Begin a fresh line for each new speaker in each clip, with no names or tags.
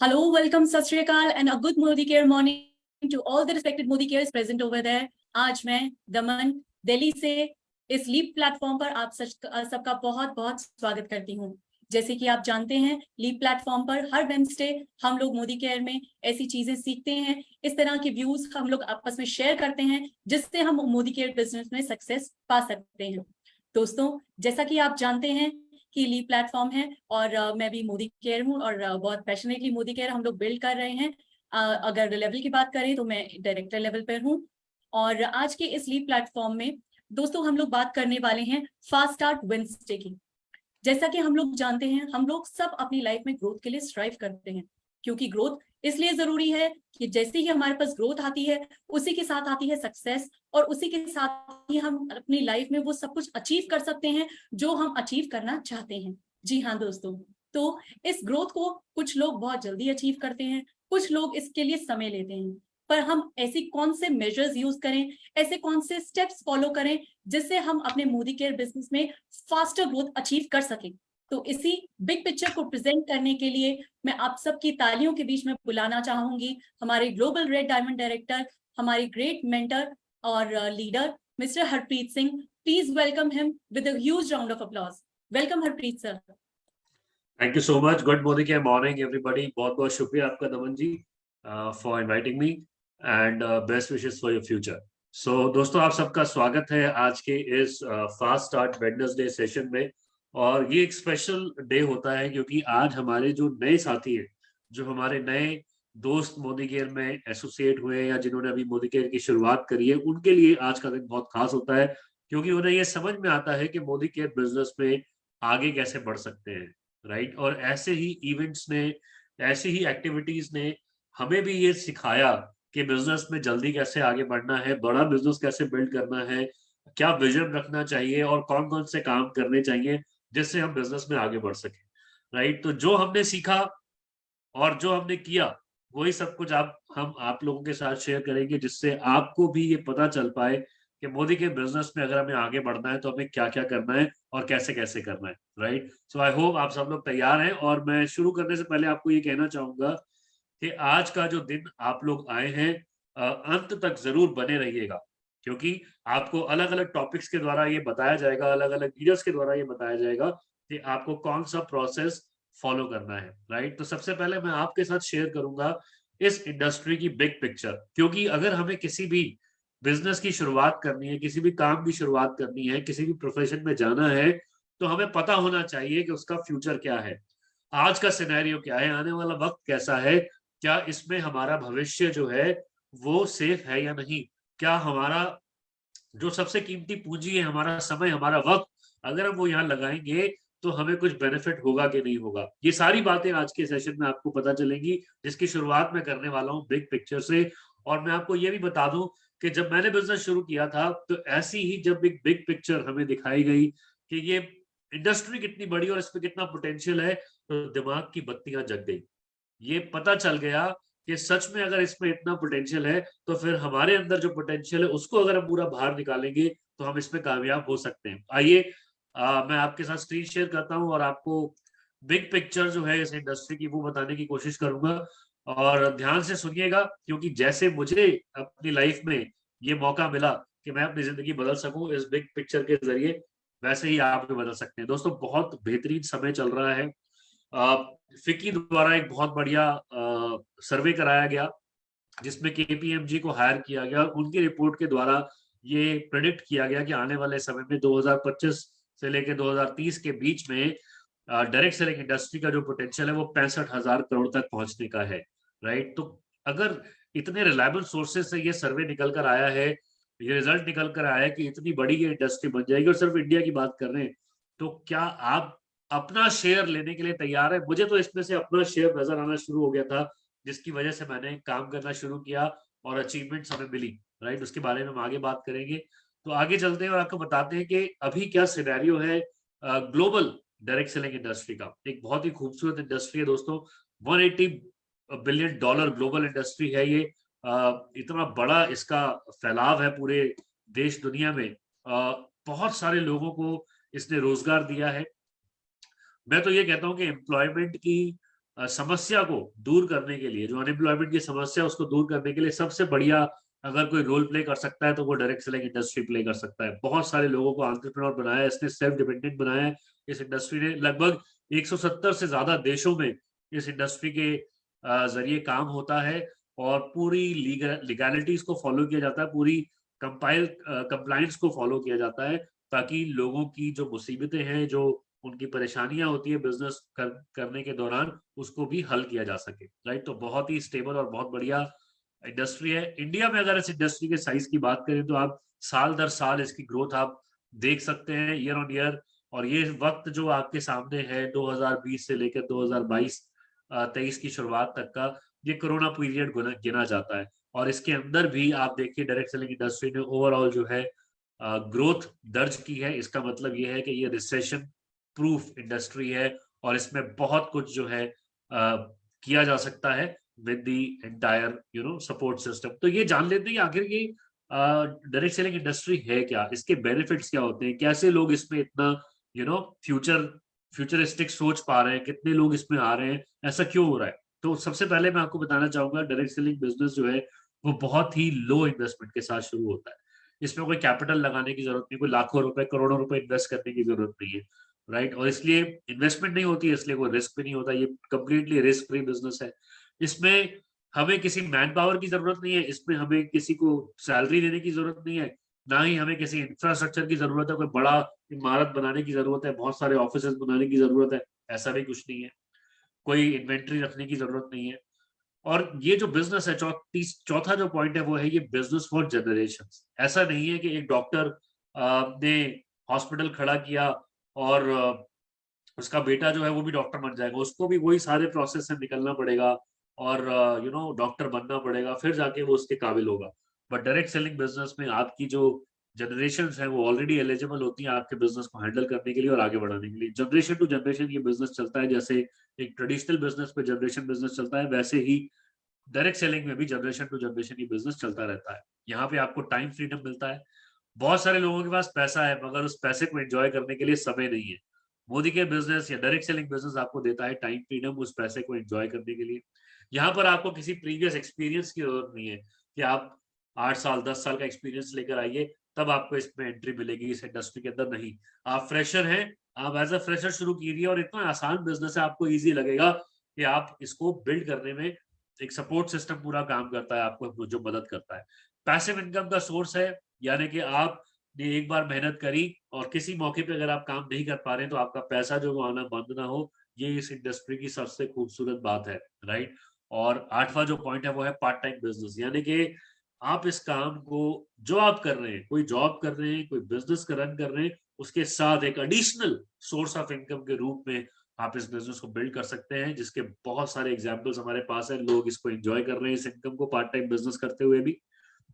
Hello, welcome, Sat Shri Akal, and a good Modi Care morning to all the respected Modi Cares present over there. आज मैं दमन दिल्ली से इस leap platform पर आप सबका बहुत बहुत स्वागत करती हूँ। जैसे कि आप जानते हैं, लीप प्लेटफॉर्म पर हर वेडनेसडे हम लोग मोदी केयर में ऐसी चीजें सीखते हैं, इस तरह के व्यूज हम लोग आपस में शेयर करते हैं जिससे हम मोदी केयर बिजनेस में सक्सेस पा सकते हैं। दोस्तों, जैसा कि आप जानते हैं कि लीप प्लेटफॉर्म है और मैं भी मोदी केयर हूँ और बहुत पैशनेटली मोदी केयर हम लोग बिल्ड कर रहे हैं। अगर लेवल की बात करें तो मैं डायरेक्टर लेवल पर हूँ और आज के इस लीप प्लेटफॉर्म में दोस्तों हम लोग बात करने वाले हैं फास्ट स्टार्ट वेडनेसडे की। जैसा कि हम लोग जानते हैं, हम लोग सब अपनी लाइफ में ग्रोथ के लिए स्ट्राइव करते हैं, क्योंकि ग्रोथ इसलिए जरूरी है कि जैसे ही हमारे पास ग्रोथ आती है उसी के साथ आती है सक्सेस, और उसी के साथ ही हम अपनी लाइफ में वो सब कुछ अचीव कर सकते हैं जो हम अचीव करना चाहते हैं। जी हाँ दोस्तों, तो इस ग्रोथ को कुछ लोग बहुत जल्दी अचीव करते हैं, कुछ लोग इसके लिए समय लेते हैं, पर हम ऐसी कौन से मेजर्स यूज करें, ऐसे कौन से स्टेप्स फॉलो करें जिससे हम अपने मोदी केयर बिजनेस में फास्टर ग्रोथ अचीव कर सकें। तो इसी बिग पिक्चर को प्रेजेंट करने के लिए मैं आप सबकी तालियों के बीच में बुलाना चाहूंगी हमारे ग्लोबल रेड डायमंड डायरेक्टर, हमारे ग्रेट मेंटर और leader mister Harpreet Singh. Please welcome him with a huge round of applause. Welcome Harpreet sir.
Thank you so much. Good morning के मॉर्निंग एवरीबॉडी। बहुत बहुत शुक्रिया आपका Daman ji for inviting me and best wishes for your future. So दोस्तों, आप सबका स्वागत है आज के इस फास्ट स्टार्ट वेडनेसडे सेशन में। और ये एक स्पेशल डे होता है क्योंकि आज हमारे जो नए साथी हैं, जो हमारे नए दोस्त मोदी केयर में एसोसिएट हुए हैं या जिन्होंने अभी मोदी केयर की शुरुआत करी है, उनके लिए आज का दिन बहुत खास होता है क्योंकि उन्हें ये समझ में आता है कि मोदी केयर बिजनेस में आगे कैसे बढ़ सकते हैं। राइट। और ऐसे ही इवेंट्स ने, ऐसी ही एक्टिविटीज ने हमें भी ये सिखाया कि बिजनेस में जल्दी कैसे आगे बढ़ना है, बड़ा बिजनेस कैसे बिल्ड करना है, क्या विजन रखना चाहिए और कौन कौन से काम करने चाहिए जिससे हम बिजनेस में आगे बढ़ सके। राइट। तो जो हमने सीखा और जो हमने किया वही सब कुछ हम आप लोगों के साथ शेयर करेंगे, जिससे आपको भी ये पता चल पाए कि मोदी के बिजनेस में अगर हमें आगे बढ़ना है तो हमें क्या क्या करना है और कैसे कैसे करना है। राइट। सो आई होप आप सब लोग तैयार हैं। और मैं शुरू करने से पहले आपको ये कहना चाहूंगा कि आज का जो दिन आप लोग आए हैं, अंत तक जरूर बने रहिएगा, क्योंकि आपको अलग अलग टॉपिक्स के द्वारा ये बताया जाएगा, अलग अलग लीडर्स के द्वारा ये बताया जाएगा कि आपको कौन सा प्रोसेस फॉलो करना है। राइट। तो सबसे पहले मैं आपके साथ शेयर करूंगा इस इंडस्ट्री की बिग पिक्चर, क्योंकि अगर हमें किसी भी बिजनेस की शुरुआत करनी है, किसी भी काम की शुरुआत करनी है, किसी भी प्रोफेशन में जाना है, तो हमें पता होना चाहिए कि उसका फ्यूचर क्या है, आज का सिनेरियो क्या है, आने वाला वक्त कैसा है, क्या इसमें हमारा भविष्य जो है वो सेफ है या नहीं, क्या हमारा जो सबसे कीमती पूंजी है, हमारा समय, हमारा वक्त, अगर हम वो यहाँ लगाएंगे तो हमें कुछ बेनिफिट होगा कि नहीं होगा। ये सारी बातें आज के सेशन में आपको पता चलेंगी, जिसकी शुरुआत मैं करने वाला हूँ बिग पिक्चर से। और मैं आपको ये भी बता दूं कि जब मैंने बिजनेस शुरू किया था तो ऐसी ही जब एक बिग पिक्चर हमें दिखाई गई कि ये इंडस्ट्री कितनी बड़ी और इसमें कितना पोटेंशियल है, तो दिमाग की बत्तियां जग गई। ये पता चल गया कि सच में अगर इसमें इतना पोटेंशियल है तो फिर हमारे अंदर जो पोटेंशियल है उसको अगर हम पूरा बाहर निकालेंगे तो हम इसमें कामयाब हो सकते हैं। आइए मैं आपके साथ स्क्रीन शेयर करता हूं और आपको बिग पिक्चर जो है इस इंडस्ट्री की वो बताने की कोशिश करूंगा। और ध्यान से सुनिएगा, क्योंकि जैसे मुझे अपनी लाइफ में ये मौका मिला कि मैं अपनी जिंदगी बदल सकूं इस बिग पिक्चर के जरिए, वैसे ही आप भी बदल सकते हैं। दोस्तों, बहुत बेहतरीन समय चल रहा है। फिक्की द्वारा एक बहुत बढ़िया सर्वे कराया गया जिसमें केपीएमजी को हायर किया गया और उनकी रिपोर्ट के द्वारा ये प्रेडिक्ट किया गया कि आने वाले समय में 2025 से लेकर 2030 के बीच में डायरेक्ट सेलिंग इंडस्ट्री का जो पोटेंशियल है वो 65,000 करोड़ तक पहुंचने का है। राइट। तो अगर इतने रिलायबल सोर्सेज से ये सर्वे निकल कर आया है, ये रिजल्ट निकल कर आया है कि इतनी बड़ी ये इंडस्ट्री बन जाएगी, और सिर्फ इंडिया की बात कर रहे हैं, तो क्या आप अपना शेयर लेने के लिए तैयार है? मुझे तो इसमें से अपना शेयर नजर आना शुरू हो गया था, जिसकी वजह से मैंने काम करना शुरू किया और अचीवमेंट्स हमें मिली। राइट। उसके बारे में हम आगे बात करेंगे। तो आगे चलते हैं और आपको बताते हैं कि अभी क्या सिनेरियो है ग्लोबल डायरेक्ट सेलिंग इंडस्ट्री का। एक बहुत ही खूबसूरत इंडस्ट्री है दोस्तों, 180 बिलियन डॉलर ग्लोबल इंडस्ट्री है ये। इतना बड़ा इसका फैलाव है पूरे देश दुनिया में। बहुत सारे लोगों को इसने रोजगार दिया है। मैं तो ये कहता हूँ कि एम्प्लॉयमेंट की समस्या को दूर करने के लिए, जो अनएम्प्लॉयमेंट की समस्या उसको दूर करने के लिए सबसे बढ़िया अगर कोई रोल प्ले कर सकता है तो वो डायरेक्ट सेलिंग इंडस्ट्री प्ले कर सकता है। बहुत सारे लोगों को एंटरप्रेन्योर बनाया है, इसने सेल्फ डिपेंडेंट बनाया है। इस इंडस्ट्री ने लगभग 170 से ज्यादा देशों में इस इंडस्ट्री के जरिए काम होता है और पूरी लीगैलिटीज को फॉलो किया जाता है, पूरी कंप्लायंस को फॉलो किया जाता है, ताकि लोगों की जो मुसीबतें हैं, जो उनकी परेशानियां होती है बिजनेस करने के दौरान, उसको भी हल किया जा सके। राइट, तो बहुत ही स्टेबल और बहुत बढ़िया इंडस्ट्री है। इंडिया में अगर इस इंडस्ट्री के साइज की बात करें तो आप साल दर साल इसकी ग्रोथ आप देख सकते हैं, ईयर ऑन ईयर। और ये वक्त जो आपके सामने है 2020 से लेकर 2022-23 की शुरुआत तक का, ये कोरोना पीरियड गिना जाता है। और इसके अंदर भी आप देखिए डायरेक्ट सेलिंग इंडस्ट्री ने ओवरऑल जो है ग्रोथ दर्ज की है। इसका मतलब ये है कि ये रिसेशन प्रूफ इंडस्ट्री है और इसमें बहुत कुछ जो है किया जा सकता है with the entire support system. तो ये जान लेते हैं कि आखिर ये डायरेक्ट सेलिंग इंडस्ट्री है क्या, इसके बेनिफिट्स क्या होते हैं, कैसे लोग इसमें इतना फ्यूचरिस्टिक सोच पा रहे हैं, कितने लोग इसमें आ रहे हैं, ऐसा क्यों हो रहा है। तो सबसे पहले मैं आपको बताना चाहूंगा, डायरेक्ट सेलिंग बिजनेस जो है वो बहुत ही लो इन्वेस्टमेंट के साथ शुरू होता है। इसमें कोई कैपिटल लगाने की जरूरत नहीं, कोई लाखों रुपए करोड़ों रुपए इन्वेस्ट करने की जरूरत नहीं है। राइट, और इसलिए इन्वेस्टमेंट नहीं होती है, इसलिए कोई रिस्क भी नहीं होता। ये कंप्लीटली रिस्क फ्री बिजनेस है। इसमें हमें किसी मैन पावर की जरूरत नहीं है, इसमें हमें किसी को सैलरी देने की जरूरत नहीं है, ना ही हमें किसी इंफ्रास्ट्रक्चर की जरूरत है, कोई बड़ा इमारत बनाने की जरूरत है, बहुत सारे ऑफिस बनाने की जरूरत है, ऐसा भी कुछ नहीं है। कोई इन्वेंट्री रखने की जरूरत नहीं है। और ये जो बिजनेस है, चौथा जो पॉइंट है वो है ये बिजनेस फॉर जनरेशन। ऐसा नहीं है कि एक डॉक्टर ने हॉस्पिटल खड़ा किया और उसका बेटा जो है वो भी डॉक्टर बन जाएगा, उसको भी वही सारे प्रोसेस से निकलना पड़ेगा और डॉक्टर बनना पड़ेगा, फिर जाके वो उसके काबिल होगा। बट डायरेक्ट सेलिंग बिजनेस में आपकी जो जनरेशन है वो ऑलरेडी एलिजिबल होती है आपके बिजनेस को हैंडल करने के लिए और आगे बढ़ाने के लिए। जनरेशन टू जनरेशन ये बिजनेस चलता है, जैसे एक ट्रेडिशनल बिजनेस पे जनरेशन बिजनेस चलता है, वैसे ही डायरेक्ट सेलिंग में भी जनरेशन टू जनरेशन ये बिजनेस चलता रहता है। यहाँ पे आपको टाइम फ्रीडम मिलता है। बहुत सारे लोगों के पास पैसा है मगर उस पैसे को एंजॉय करने के लिए समय नहीं है। मोदी के बिजनेस या डायरेक्ट सेलिंग बिजनेस आपको देता है टाइम फ्रीडम उस पैसे को एंजॉय करने के लिए। यहाँ पर आपको किसी प्रीवियस एक्सपीरियंस की जरूरत नहीं है कि आप 8 साल 10 साल का एक्सपीरियंस लेकर आइए तब आपको इसमें एंट्री मिलेगी इस इंडस्ट्री के अंदर। नहीं, आप फ्रेशर हैं, आप एज अ फ्रेशर शुरू कीजिए और इतना आसान बिजनेस है, आपको ईजी लगेगा कि आप इसको बिल्ड करने में एक सपोर्ट सिस्टम पूरा काम करता है, आपको जो मदद करता है। पैसिव इनकम का सोर्स है, यानी कि आपने एक बार मेहनत करी और किसी मौके पे अगर आप काम नहीं कर पा रहे तो आपका पैसा जो आना बंद ना हो, ये इस इंडस्ट्री की सबसे खूबसूरत बात है। राइट, और आठवां जो पॉइंट है वो है पार्ट टाइम बिजनेस, यानी कि आप इस काम को जो आप कर रहे हैं, कोई जॉब कर रहे हैं, कोई बिजनेस रन कर रहे हैं, उसके साथ एक एडिशनल सोर्स ऑफ इनकम के रूप में आप इस बिजनेस को बिल्ड कर सकते हैं, जिसके बहुत सारे एग्जांपल्स हमारे पास हैं। लोग इसको एंजॉय कर रहे हैं, इस इनकम को पार्ट टाइम बिजनेस करते हुए भी।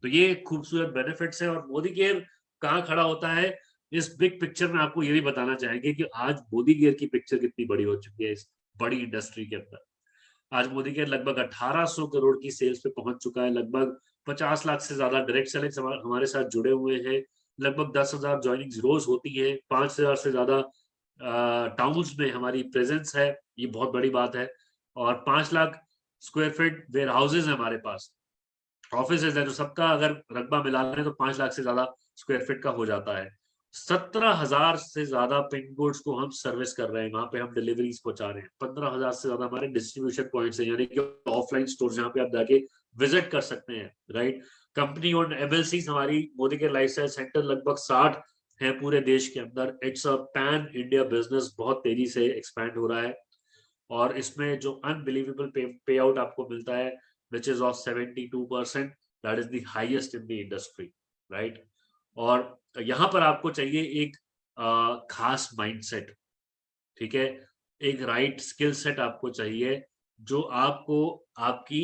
तो ये खूबसूरत बेनिफिट्स है। और मोदी केयर कहाँ खड़ा होता है इस बिग पिक्चर में, आपको ये भी बताना चाहेंगे कि आज मोदी केयर की पिक्चर कितनी बड़ी हो चुकी है इस बड़ी इंडस्ट्री के अंदर। आज मोदी केयर लगभग 1800 करोड़ की सेल्स पे पहुंच चुका है, लगभग 50 लाख से ज्यादा डायरेक्ट सेलिंग हमारे साथ जुड़े हुए हैं, लगभग 10,000 ज्वाइनिंग रोज होती है, 5,000 से ज्यादा टाउन्स में हमारी प्रेजेंस है, ये बहुत बड़ी बात है। और 5 lakh square feet warehouses है हमारे पास, ऑफिस है, जो सबका अगर रकबा मिला लें तो 5 लाख से ज्यादा स्क्वायर फीट का हो जाता है। 17,000 से ज्यादा पिन कोड्स को हम सर्विस कर रहे हैं, वहां पे हम डिलीवरीज पहुंचा रहे हैं। 15,000 से ज्यादा हमारे डिस्ट्रीब्यूशन पॉइंट्स हैं, यानी कि ऑफलाइन स्टोर जहाँ पे आप जाके विजिट कर सकते हैं। राइट, कंपनी और एमएलसी हमारी मोदी के लाइफस्टाइल सेंटर लगभग 60 है पूरे देश के अंदर। It's a pan India business, बहुत तेजी से एक्सपैंड हो रहा है। और इसमें जो अनबिलीवेबल पे आउट आपको मिलता है which is of 72%, that is the highest in the industry, right? और यहाँ पर आपको चाहिए एक खास माइंडसेट, ठीक है, एक राइट स्किल सेट आपको चाहिए जो आपको आपकी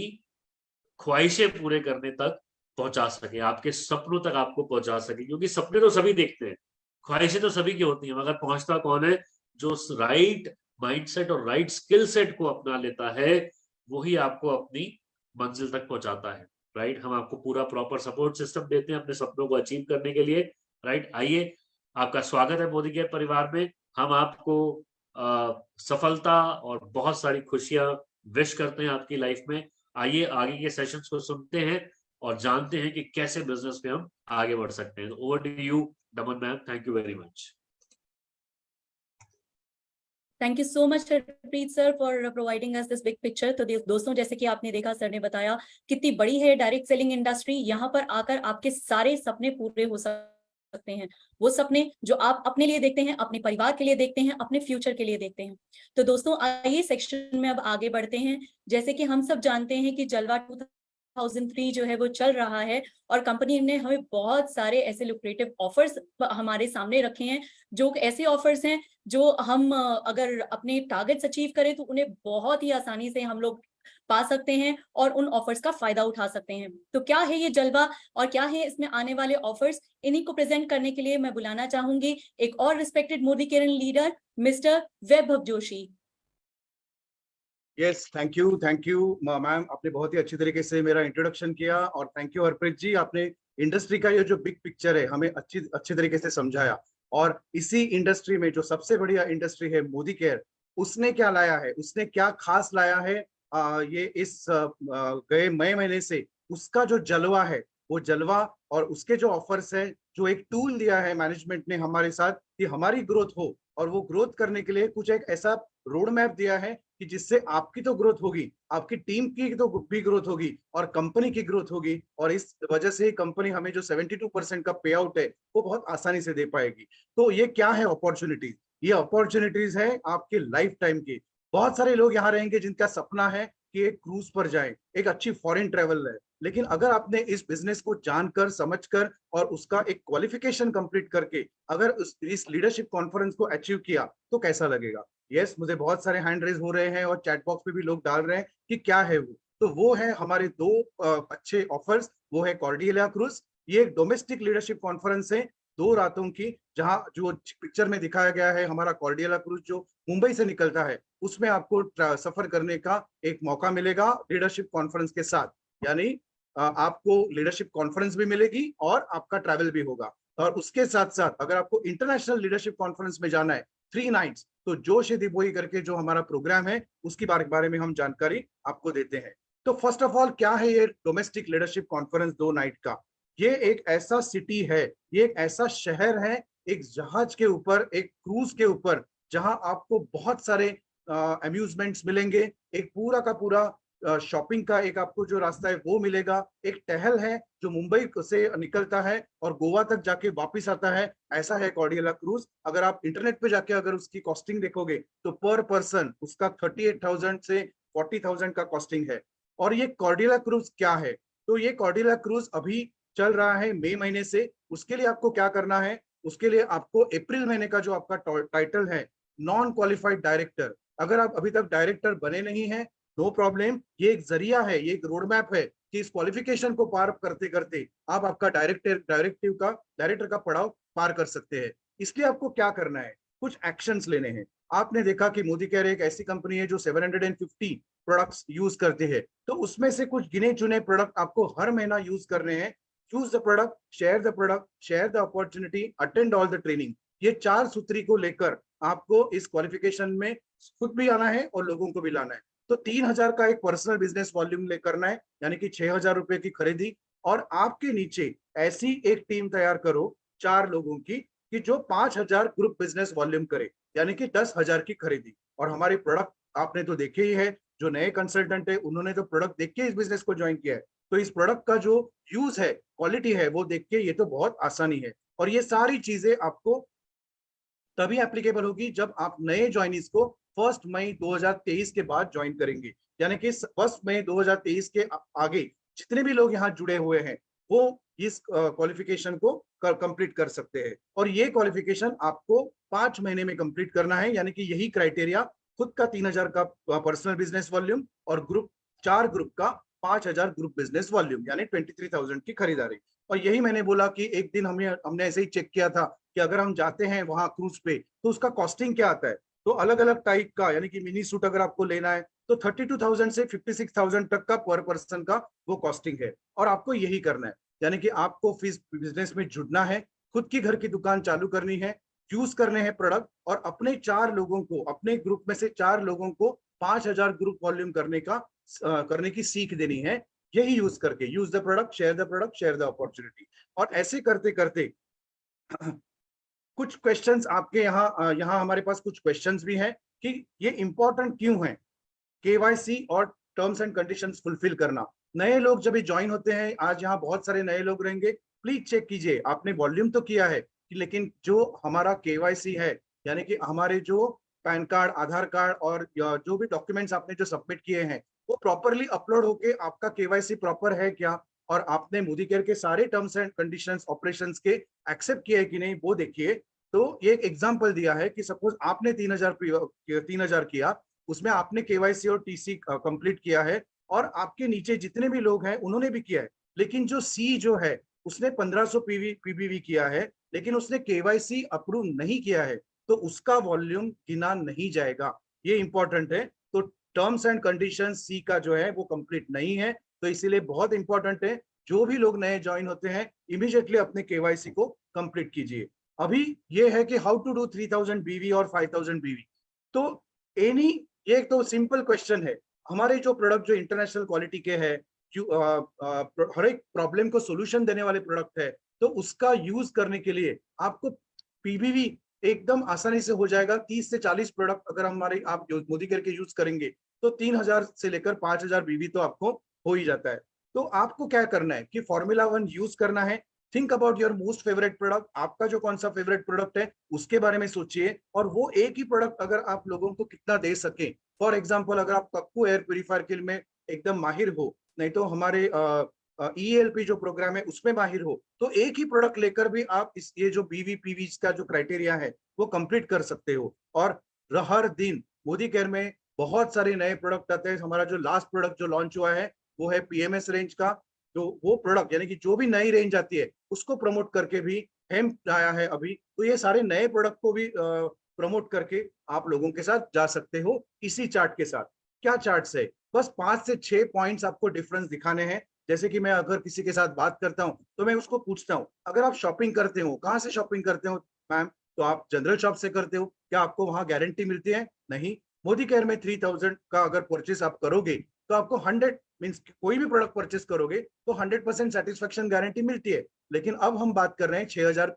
ख्वाहिशें पूरे करने तक पहुंचा सके, आपके सपनों तक आपको पहुंचा सके। क्योंकि सपने तो सभी देखते हैं, ख्वाहिशें तो सभी की होती हैं, मगर पहुंचता कौन है? जो राइट माइंडसेट और राइट स्किल सेट को अपना लेता है, वही आपको अपनी मंजिल तक पहुंचाता है। राइट, हम आपको पूरा प्रॉपर सपोर्ट सिस्टम देते हैं अपने सपनों को अचीव करने के लिए। राइट, आइए, आपका स्वागत है मोदी केयर परिवार में। हम आपको सफलता और बहुत सारी खुशियां विश करते हैं आपकी लाइफ में। आइए आगे के सेशंस को सुनते हैं और जानते हैं कि कैसे बिजनेस में हम आगे बढ़ सकते हैं। Over to you Daman ma'am, thank you very much.
Thank you so much Harpreet sir for providing us this big picture. तो दोस्तों, जैसे कि आपने देखा, सर ने बताया कितनी बड़ी है डायरेक्ट सेलिंग इंडस्ट्री। यहाँ पर आकर आपके सारे सपने पूरे हो सकते हैं, वो सपने जो आप अपने लिए देखते हैं, अपने परिवार के लिए देखते हैं, अपने फ्यूचर के लिए देखते हैं। तो दोस्तों, आइए सेक्शन में अब आगे बढ़ते हैं। जैसे कि हम सब जानते हैं कि जलवा 2003 जो है वो चल रहा है और कंपनी ने हमें बहुत सारे ऐसे लुक्रेटिव ऑफर्स हमारे सामने रखे हैं, जो ऐसे ऑफर्स हैं जो हम अगर अपने टारगेट्स अचीव करें तो उन्हें बहुत ही आसानी से हम लोग पा सकते हैं और उन ऑफर्स का फायदा उठा सकते हैं। तो क्या है ये जलवा और क्या है इसमें आने वाले ऑफर्स, इन्हीं को प्रेजेंट करने के लिए मैं बुलाना चाहूंगी एक और respected Modi care leader, mister Vaibhav Joshi.
Yes, thank you ma'am, आपने बहुत ही अच्छी तरीके से मेरा इंट्रोडक्शन किया। और थैंक यू हरप्रीत जी, आपने इंडस्ट्री का ये जो बिग पिक्चर है हमें अच्छी तरीके से समझाया। और इसी इंडस्ट्री में जो सबसे बढ़िया इंडस्ट्री है मोदी केयर, उसने क्या लाया है, उसने क्या खास लाया है ये इस गए मई महीने से उसका जो जलवा है, वो जलवा और उसके जो ऑफर्स है, जो एक टूल दिया है मैनेजमेंट ने हमारे साथ कि हमारी ग्रोथ हो, और वो ग्रोथ करने के लिए कुछ एक ऐसा रोड मैप दिया है कि जिससे आपकी तो ग्रोथ होगी, आपकी टीम की तो भी ग्रोथ होगी और कंपनी की ग्रोथ होगी। और इस वजह से कंपनी हमें जो 72% का पे आउट है वो बहुत आसानी से दे पाएगी। तो ये क्या है अपॉर्चुनिटीज? ये अपॉर्चुनिटीज है आपके लाइफ टाइम की। बहुत सारे लोग यहाँ रहेंगे जिनका सपना है कि एक क्रूज पर जाए, एक अच्छी फॉरेन ट्रेवल है। लेकिन अगर आपने इस बिजनेस को जानकर समझकर और उसका एक क्वालिफिकेशन कंप्लीट करके अगर इस लीडरशिप कॉन्फ्रेंस को अचीव किया तो कैसा लगेगा? यस, मुझे बहुत सारे हैंड रेज हो रहे हैं और चैट बॉक्स पे भी लोग डाल रहे हैं कि क्या है वो। तो वो है हमारे दो अच्छे ऑफर्स। वो है कॉर्डियला क्रूज, ये एक डोमेस्टिक लीडरशिप कॉन्फ्रेंस है 2 रातों की, जहां जो पिक्चर में दिखाया गया है हमारा कॉर्डियला क्रूज जो मुंबई से निकलता है, उसमें आपको सफर करने का एक मौका मिलेगा लीडरशिप कॉन्फ्रेंस के साथ। यानी आपको लीडरशिप कॉन्फ्रेंस भी मिलेगी और आपका ट्रैवल भी होगा। और उसके साथ साथ अगर आपको इंटरनेशनल लीडरशिप कॉन्फ्रेंस में जाना है 3 नाइट्स, तो जोश ए दिबोई करके जो हमारा प्रोग्राम है उसकी बारे में हम जानकारी आपको देते हैं। तो फर्स्ट ऑफ ऑल, क्या है ये डोमेस्टिक लीडरशिप कॉन्फ्रेंस 2 नाइट का? ये एक ऐसा सिटी है, ये एक ऐसा शहर है, एक जहाज के ऊपर, एक क्रूज के ऊपर, जहां आपको बहुत सारे अम्यूजमेंट्स मिलेंगे, एक पूरा का पूरा शॉपिंग का एक आपको जो रास्ता है वो मिलेगा, एक टहल है जो मुंबई से निकलता है और गोवा तक जाके वापस आता है, ऐसा है कॉर्डियला क्रूज। अगर आप इंटरनेट पे जाके अगर उसकी कॉस्टिंग देखोगे तो पर पर्सन उसका 38,000 से 40,000 का कॉस्टिंग है। और ये कॉर्डियला क्रूज क्या है? तो ये कॉर्डियला क्रूज अभी चल रहा है मई महीने से। उसके लिए आपको क्या करना है? उसके लिए आपको अप्रैल महीने का जो आपका टाइटल है नॉन क्वालिफाइड डायरेक्टर, अगर आप अभी तक डायरेक्टर बने नहीं है, नो प्रॉब्लम, ये एक जरिया है, ये एक रोड मैप है कि इस क्वालिफिकेशन को पार करते करते आप आपका डायरेक्टर का पड़ाव पार कर सकते हैं। इसलिए आपको क्या करना है? कुछ एक्शंस लेने हैं। आपने देखा कि मोदी केयर एक ऐसी कंपनी है जो 750 प्रोडक्ट्स यूज करते हैं, तो उसमें से कुछ गिने चुने प्रोडक्ट आपको हर महीना यूज करने हैं। Choose the product, share the opportunity, attend all the training. ये 4 सूत्री को लेकर आपको इस क्वालिफिकेशन में खुद भी आना है और लोगों को भी लाना है। तो 3,000 का एक पर्सनल बिजनेस वॉल्यूम ले करना है, यानी कि 6,000 रुपए की खरीदी। और आपके नीचे ऐसी एक टीम तैयार करो 4 लोगों की कि जो 5,000 ग्रुप बिजनेस वॉल्यूम करे, यानी कि 10,000 की खरीदी। और हमारे प्रोडक्ट आपने तो देखे ही है, जो नए कंसल्टेंट है उन्होंने तो प्रोडक्ट देख के इस बिजनेस को ज्वाइन किया है। तो इस प्रोडक्ट का जो यूज है, क्वालिटी है, वो देख के ये तो बहुत आसानी है। और ये सारी चीजें आपको तभी एप्लीकेबल होगी जब आप नए ज्वाइनीज को 1 मई 2023 के बाद ज्वाइन करेंगे। यानी कि 1 मई 2023 के आगे जितने भी लोग यहाँ जुड़े हुए हैं वो इस क्वालिफिकेशन को कंप्लीट कर सकते हैं। और ये क्वालिफिकेशन आपको 5 महीने में कंप्लीट करना है, यानी कि यही क्राइटेरिया, खुद का 3,000 का पर्सनल बिजनेस वॉल्यूम और 4 ग्रुप का 5,000 ग्रुप बिजनेस वॉल्यूम, यानी 23,000 की खरीदारी। और यही मैंने बोला कि एक दिन हमने ऐसे ही चेक किया था कि अगर हम जाते हैं वहां क्रूज पे तो उसका कॉस्टिंग क्या आता है। तो अलग अलग टाइप का, यानी कि मिनी सूट अगर आपको लेना है तो 32,000 से 56,000 तक का पर पर्सन का वो कॉस्टिंग है। और आपको यही करना है, यानी कि आपको फिर बिजनेस में जुड़ना है, खुद की घर की दुकान चालू करनी है, चूज करने हैं प्रोडक्ट और अपने 4 लोगों को, अपने ग्रुप में से 4 लोगों को 5000 ग्रुप वॉल्यूम करने की सीख देनी है। यही यूज करके, use the product, share the opportunity. और ऐसे करते करते कुछ क्वेश्चंस आपके यहाँ हमारे पास कुछ क्वेश्चंस भी हैं कि ये इंपॉर्टेंट क्यों है केवाईसी और टर्म्स एंड कंडीशंस फुलफिल करना। नए लोग जब ज्वाइन होते हैं, आज यहाँ बहुत सारे नए लोग रहेंगे, प्लीज चेक कीजिए। आपने वॉल्यूम तो किया है, लेकिन जो हमारा केवाईसी है, यानी कि हमारे जो पैन कार्ड, आधार कार्ड और जो भी डॉक्यूमेंट्स आपने जो सबमिट किए हैं, वो प्रॉपरली अपलोड होके आपका केवाईसी प्रॉपर है क्या, और आपने मोदी केयर के सारे टर्म्स एंड कंडीशंस ऑपरेशंस के एक्सेप्ट किए कि नहीं, वो देखिए। तो ये एक एग्जांपल दिया है कि सपोज आपने 3000 किया, उसमें आपने केवाईसी और टीसी कंप्लीट किया है, और आपके नीचे जितने भी लोग हैं उन्होंने भी किया है, लेकिन जो सी जो है उसने 1500 पीबीवी किया है, लेकिन उसने केवाईसी अप्रूव नहीं किया है, तो उसका वॉल्यूम गिना नहीं जाएगा। ये इंपॉर्टेंट है। तो टर्म्स एंड कंडीशंस सी का जो है वो कंप्लीट नहीं है, तो इसीलिए बहुत इंपॉर्टेंट है, जो भी लोग नए ज्वाइन होते हैं इमीडिएटली अपने केवाईसी को कंप्लीट कीजिए। अभी ये है कि हाउ टू डू 3000 बीवी और 5000 बीवी। तो एनी, ये एक तो सिंपल क्वेश्चन है। हमारे जो प्रोडक्ट जो इंटरनेशनल क्वालिटी के हैं, हर एक प्रॉब्लम को सोल्यूशन देने वाले प्रोडक्ट है, तो उसका यूज करने के लिए आपको पीबीवी एकदम आसानी से हो जाएगा। 30 से 40 प्रोडक्ट अगर हमारे आप मोदी केयर के यूज करेंगे, तो 3000 से लेकर 5000 बीवी तो आपको हो ही जाता है। तो आपको क्या करना है कि फॉर्मूला 1 यूज करना है। Think about your most favourite product, आपका जो कौन सा फेवरेट प्रोडक्ट है उसके बारे में सोचिए, और वो एक ही प्रोडक्ट अगर आप लोगों को कितना दे सके। फॉर एग्जांपल, अगर आप कक्कू एयर प्यूरिफायर के में एकदम माहिर हो, नहीं तो हमारे ईएलपी जो प्रोग्राम है उसमें माहिर हो, तो एक ही प्रोडक्ट लेकर भी आप ये जो बीवी पीवी का जो क्राइटेरिया है वो कंप्लीट कर सकते हो। और हर दिन मोदी केयर में बहुत सारे नए प्रोडक्ट आते हैं। हमारा जो लास्ट प्रोडक्ट जो लॉन्च हुआ है वो है पीएमएस रेंज का, जो वो प्रोडक्ट यानी कि जो भी नई रेंज आती है उसको प्रमोट करके भी हेम्प आया है अभी। तो ये सारे नए प्रोडक्ट को भी प्रमोट करके आप लोगों के साथ जा सकते हो इसी चार्ट के साथ। क्या चार्ट है, बस 5 से 6 पॉइंट्स आपको डिफरेंस दिखाने हैं। जैसे कि मैं अगर किसी के साथ बात करता हूं तो मैं उसको पूछता हूं, अगर आप शॉपिंग करते हो, कहाँ से शॉपिंग करते हो मैम, तो आप जनरल शॉप से करते हो, क्या आपको वहां गारंटी मिलती है? नहीं। मोदी केयर में 3000 का अगर परचेस आप करोगे तो आपको 100 मीन्स कोई भी प्रोडक्ट परचेस करोगे तो 100% सेटिस्फेक्शन गारंटी मिलती है। लेकिन अब हम बात कर रहे हैं 6000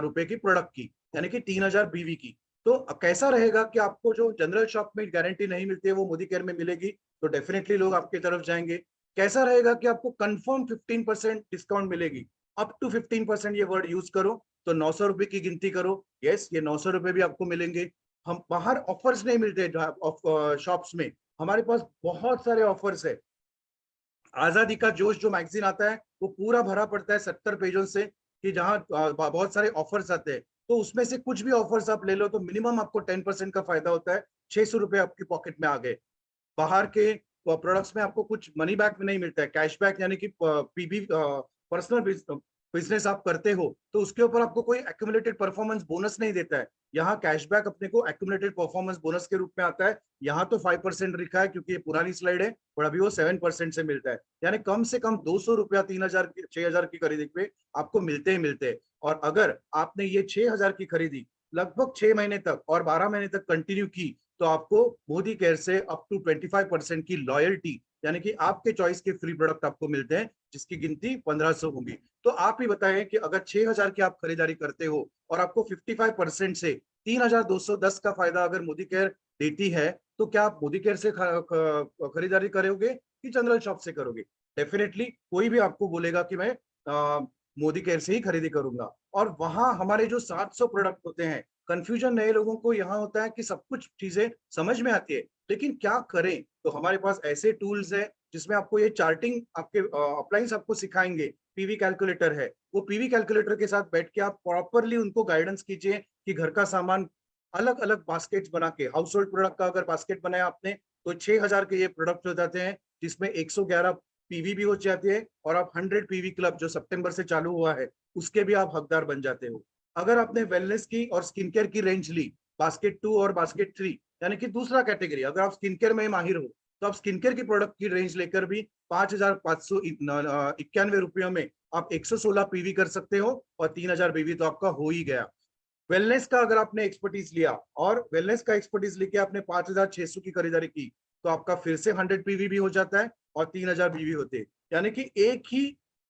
रुपए की प्रोडक्ट की, यानी कि 3000 बीवी की। तो कैसा रहेगा कि आपको जो जनरल शॉप में गारंटी नहीं मिलती है वो मोदी केयर में मिलेगी, तो डेफिनेटली लोग आपकी तरफ जाएंगे। कैसा रहेगा कि आपको कंफर्म 15% डिस्काउंट मिलेगी, अप टू 15% ये वर्ड यूज करो, तो 900 रुपए की गिनती करो। यस, ये 900 रुपए भी आपको मिलेंगे। हम बाहर ऑफर्स नहीं मिलते शॉप्स में, हमारे पास बहुत सारे ऑफर्स है। आजादी का जोश जो मैगजीन आता है वो पूरा भरा पड़ता है 70 पेजों से, कि जहाँ बहुत सारे ऑफर्स आते हैं, तो उसमें से कुछ भी ऑफर्स आप ले लो तो मिनिमम आपको 10% का फायदा होता है। 600 रुपए आपकी पॉकेट में आ गए। बाहर के प्रोडक्ट्स में आपको कुछ मनी बैक में नहीं मिलता है, कैशबैक, यानी कि पीबी पर्सनल बिजनेस आप करते हो तो उसके ऊपर आपको कोई एक्यूमुलेटेड परफॉर्मेंस बोनस नहीं देता है। यहाँ कैशबैक अपने को एक्यूमुलेटेड परफॉर्मेंस बोनस के रूप में आता है। यहाँ तो 5% लिखा है क्योंकि ये पुरानी स्लाइड है, और अभी वो 7% से मिलता है। यानी कम से कम 200 रुपया 3000 6000 की खरीदी पे आपको मिलते ही मिलते हैं। और अगर आपने ये 6000 की खरीदी लगभग 6 महीने तक और 12 महीने तक कंटिन्यू की, तो आपको मोदी केयर से अप टू 25% की लॉयल्टी, यानी कि आपके चॉइस के फ्री प्रोडक्ट आपको मिलते हैं, जिसकी गिनती 1500 होगी। तो आप ही बताएं कि अगर 6000 की आप खरीदारी करते हो और आपको 55% से 3210 का फायदा अगर मोदी केयर देती है, तो क्या आप मोदी केयर से खरीदारी करोगे कि जनरल शॉप से करोगे? डेफिनेटली कोई भी आपको बोलेगा कि मैं मोदी केयर से ही खरीदी करूंगा। और वहां हमारे जो 700 प्रोडक्ट होते हैं, कंफ्यूजन नए लोगों को यहाँ होता है कि सब कुछ चीजें समझ में आती है, लेकिन क्या करें? तो हमारे पास ऐसे टूल्स है जिसमें आपको ये चार्टिंग आपके अप्लायंस आपको सिखाएंगे। पीवी कैलकुलेटर है, वो पीवी कैलकुलेटर के साथ बैठ के आप प्रॉपरली उनको गाइडेंस कीजिए कि घर का सामान अलग अलग बास्केट बना के, हाउस होल्ड प्रोडक्ट का अगर बास्केट बनाया आपने तो 6000 के ये प्रोडक्ट हो जाते हैं, जिसमें 111 पीवी भी हो जाती है, और आप 100 पीवी क्लब जो सितंबर से चालू हुआ है उसके भी आप हकदार बन जाते हो। अगर आपने वेलनेस की और स्किन केयर की रेंज ली, बास्केट 2 और बास्केट 3, यानी कि दूसरा कैटेगरी, अगर आप स्किन केयर में माहिर हो तो आप स्किन केयर की प्रोडक्ट की रेंज लेकर भी 5591 रुपयों में आप 116 पीवी कर सकते हो, और 3000 बीवी तो आपका हो ही गया। वेलनेस का अगर आपने एक्सपर्टीज लिया और वेलनेस का एक्सपर्टीज लेके आपने 5,600 की खरीदारी की, तो आपका फिर से 100 पीवी भी हो जाता है और 3,000 बीवी होते हैं। यानी कि एक ही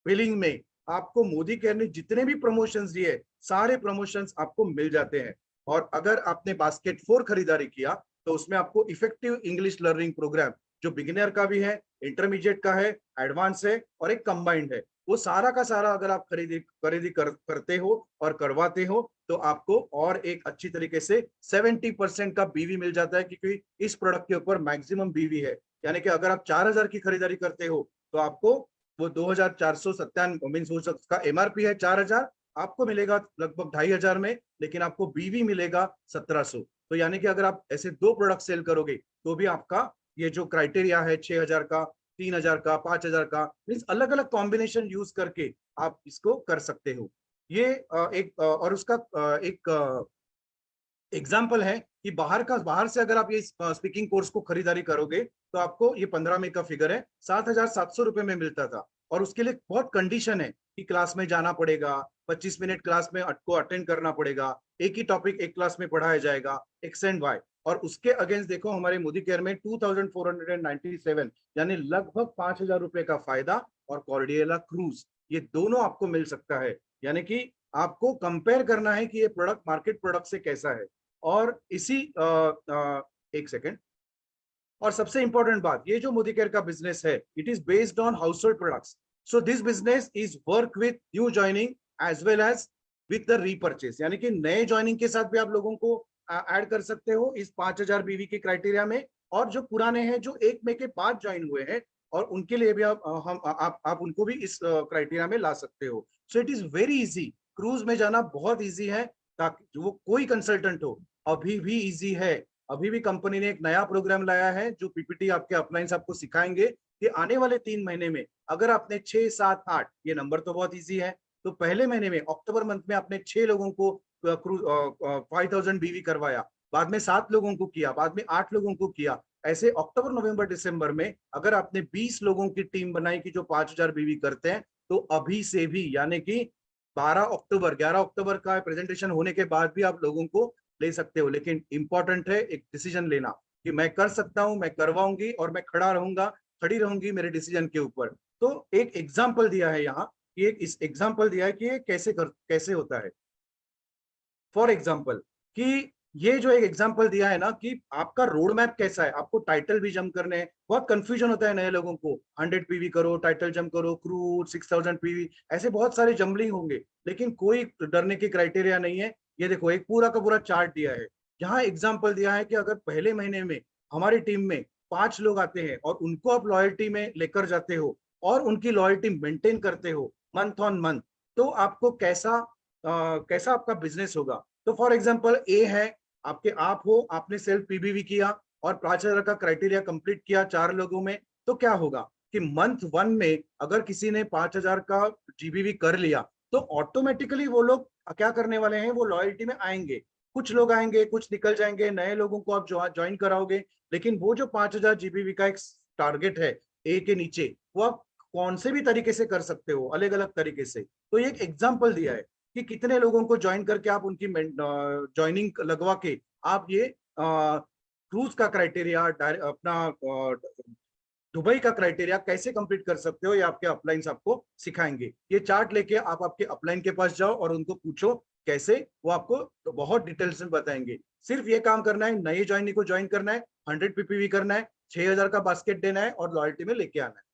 बिलिंग में आपको मोदी केयर ने जितने भी प्रमोशंस दिए, सारे प्रमोशंस आपको मिल जाते हैं। और अगर आपने बास्केट 4 खरीदारी किया, तो उसमें आपको इफेक्टिव इंग्लिश लर्निंग प्रोग्राम, जो बिगिनर का भी है, इंटरमीडिएट का है, एडवांस है और एक कंबाइंड है, वो सारा का सारा अगर आप खरीदी करते हो और करवाते हो, तो आपको और एक अच्छी तरीके से 70% का बीवी मिल जाता है, क्योंकि इस प्रोडक्ट के ऊपर मैक्सिमम बीवी है। यानी कि अगर आप 4,000 की खरीदारी करते हो, तो आपको वो 2,497 मीन्स उसका एमआरपी है 4,000, आपको मिलेगा लगभग 2,500 में, लेकिन आपको बीवी मिलेगा 1,700। तो यानी कि अगर आप ऐसे 2 प्रोडक्ट सेल करोगे, तो भी आपका ये जो क्राइटेरिया है 6,000 का, 3,000 का, 5,000 का, मीन्स अलग अलग कॉम्बिनेशन यूज करके आप इसको कर सकते हो। ये एक और उसका एक एग्जाम्पल है कि बाहर से अगर आप ये स्पीकिंग कोर्स को खरीदारी करोगे, तो आपको ये 15 मई का फिगर है, 7,700 रुपए में मिलता था। और उसके लिए बहुत कंडीशन है कि क्लास में जाना पड़ेगा, 25 मिनट क्लास में को अटेंड करना पड़ेगा, एक ही टॉपिक एक क्लास में पढ़ाया जाएगा, एक्स एंड वाई। और उसके अगेंस्ट देखो हमारे मोदी केयर में 2,497 यानी लगभग 5,000 रुपए का फायदा और कॉर्डियला क्रूज, ये दोनों आपको मिल सकता है। यानी कि आपको कंपेयर करना है कि ये प्रोडक्ट मार्केट प्रोडक्ट से कैसा है। और इसी एक सेकेंड, और सबसे इंपॉर्टेंट बात, ये जो मोदी केयर का बिजनेस है, it is based on household products. So this business is work with new joining as well as with the repurchase, यानी कि नए ज्वाइनिंग के साथ भी आप लोगों को ऐड कर सकते हो इस 5,000 बीवी के क्राइटेरिया में, और जो पुराने हैं जो 1 मई के बाद ज्वाइन हुए हैं, और उनके लिए भी आप उनको भी इस क्राइटेरिया में ला सकते हो। So it is very easy, cruise में जाना बहुत इजी है, ताकि जो कोई कंसल्टेंट हो, अभी भी इजी है। अभी भी कंपनी ने एक नया प्रोग्राम लाया है, जो पीपीटी आपके अपलाइंस आपको सिखाएंगे कि आने वाले 3 महीने में अगर आपने 6, 7, 8, ये नंबर तो बहुत इजी है, तो पहले महीने में अक्टूबर मंथ में आपने 6 लोगों को 5,000 बीवी करवाया, बाद में 7 लोगों को किया, बाद में 8 लोगों को किया, ऐसे अक्टूबर, नवंबर, दिसंबर में अगर आपने 20 लोगों की टीम बनाई कि जो 5,000 बीवी करते हैं, तो अभी से भी यानी कि 11 अक्टूबर का प्रेजेंटेशन होने के बाद भी आप लोगों को ले सकते हो। लेकिन इंपॉर्टेंट है एक डिसीजन लेना कि मैं कर सकता हूं, मैं करवाऊंगी और मैं खड़ी रहूंगी मेरे डिसीजन के ऊपर। तो एक एग्जाम्पल दिया है यहाँ, कि एक इस एग्जाम्पल दिया है कि ये कैसे होता है। फॉर एग्जाम्पल, कि ये जो एक एग्जाम्पल दिया है ना, कि आपका रोड मैप कैसा है, आपको टाइटल भी जंप करने हैं, बहुत कंफ्यूजन होता है नए लोगों को, 100 पीवी करो, टाइटल जंप करो, क्रूज 6,000 पीवी, ऐसे बहुत सारे जंबलिंग होंगे, लेकिन कोई डरने की क्राइटेरिया नहीं है। ये देखो एक पूरा का पूरा चार्ट दिया है, यहाँ एग्जाम्पल दिया है कि अगर पहले महीने में हमारी टीम में 5 लोग आते हैं और उनको आप लॉयल्टी में लेकर जाते हो और उनकी लॉयल्टी मेंटेन करते हो मंथ ऑन मंथ, तो आपको कैसा आपका बिजनेस होगा। तो फॉर एग्जाम्पल ए है, आप हो, आपने सेल्फ पीबीवी किया और 5,000 का क्राइटेरिया कंप्लीट किया 4 लोगों में, तो क्या होगा कि मंथ 1 में अगर किसी ने 5,000 का जीबीवी कर लिया, तो ऑटोमेटिकली वो लोग क्या करने वाले हैं, वो लॉयल्टी में आएंगे। कुछ लोग आएंगे, कुछ निकल जाएंगे, नए लोगों को आप ज्वाइन कराओगे, लेकिन वो जो 5,000 जीबीवी का एक टारगेट है ए के नीचे, वो आप कौन से भी तरीके से कर सकते हो, अलग अलग तरीके से। तो ये एक एग्जाम्पल दिया है कि कितने लोगों को ज्वाइन करके आप उनकी ज्वाइनिंग लगवा के आप ये क्रूज का क्राइटेरिया, अपना दुबई का क्राइटेरिया कैसे कंप्लीट कर सकते हो, ये आपके अपलाइंस आपको सिखाएंगे। ये चार्ट लेके आप आपके अपलाइन के पास जाओ और उनको पूछो कैसे, वो आपको तो बहुत डिटेल्स में बताएंगे। सिर्फ ये काम करना है, नए ज्वाइनिंग को ज्वाइन करना है, 100 पीपीवी करना है, 6,000 का बास्केट देना है और लॉयल्टी में लेके आना है।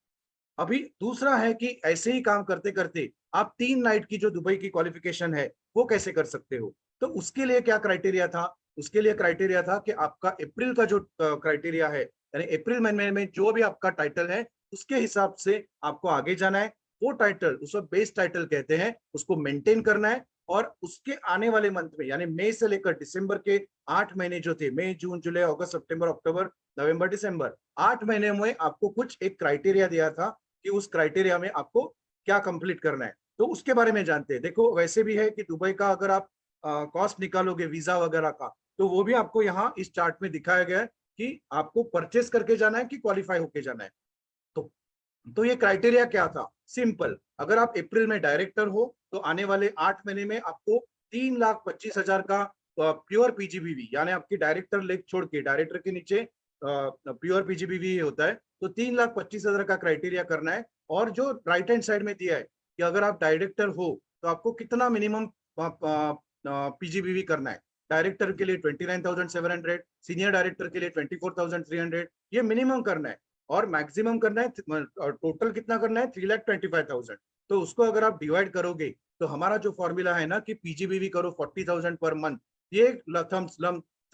अभी दूसरा है कि ऐसे ही काम करते करते आप 3 नाइट की जो दुबई की क्वालिफिकेशन है, वो कैसे कर सकते हो। तो उसके लिए क्या क्राइटेरिया था, उसके लिए क्राइटेरिया था कि आपका अप्रैल का जो क्राइटेरिया है, यानी अप्रैल महीने में जो भी आपका टाइटल है, उसके हिसाब से आपको आगे जाना है। वो टाइटल, उसको बेस टाइटल कहते हैं, उसको मेंटेन करना है। और उसके आने वाले मंथ में, यानी मई से लेकर दिसंबर के 8 महीने जो थे, मई, जून, जुलाई, अगस्त, सितंबर, अक्टूबर, नवंबर, दिसंबर, 8 महीने में आपको कुछ एक क्राइटेरिया दिया था कि उस क्राइटेरिया में आपको क्या कंप्लीट करना है। तो उसके बारे में जानते हैं। देखो वैसे भी है कि दुबई का अगर आप कॉस्ट निकालोगे वीजा वगैरह का, तो वो भी आपको यहाँ इस चार्ट में दिखाया गया है कि आपको परचेस करके जाना है कि क्वालिफाई होके जाना है। तो ये क्राइटेरिया क्या था, सिंपल, अगर आप अप्रैल में डायरेक्टर हो, तो आने वाले 8 महीने में आपको 3,25,000 का प्योर पीजीबीवी, यानी आपकी डायरेक्टर लेग छोड़ के डायरेक्टर के नीचे प्योर पीजीबीवी होता है, तो 3,25,000 का क्राइटेरिया करना है। और जो राइट हैंड साइड में दिया है कि अगर आप डायरेक्टर हो तो आपको कितना मिनिमम पीजीबीवी करना है। डायरेक्टर के लिए 29,700, सीनियर डायरेक्टर के लिए 24,300, ये मिनिमम करना है। और मैक्सिमम करना है, टोटल कितना करना है, 3,25,000। तो उसको अगर आप डिवाइड करोगे तो हमारा जो फॉर्मूला है ना कि पीजीबीवी करो 40,000 पर मंथ, ये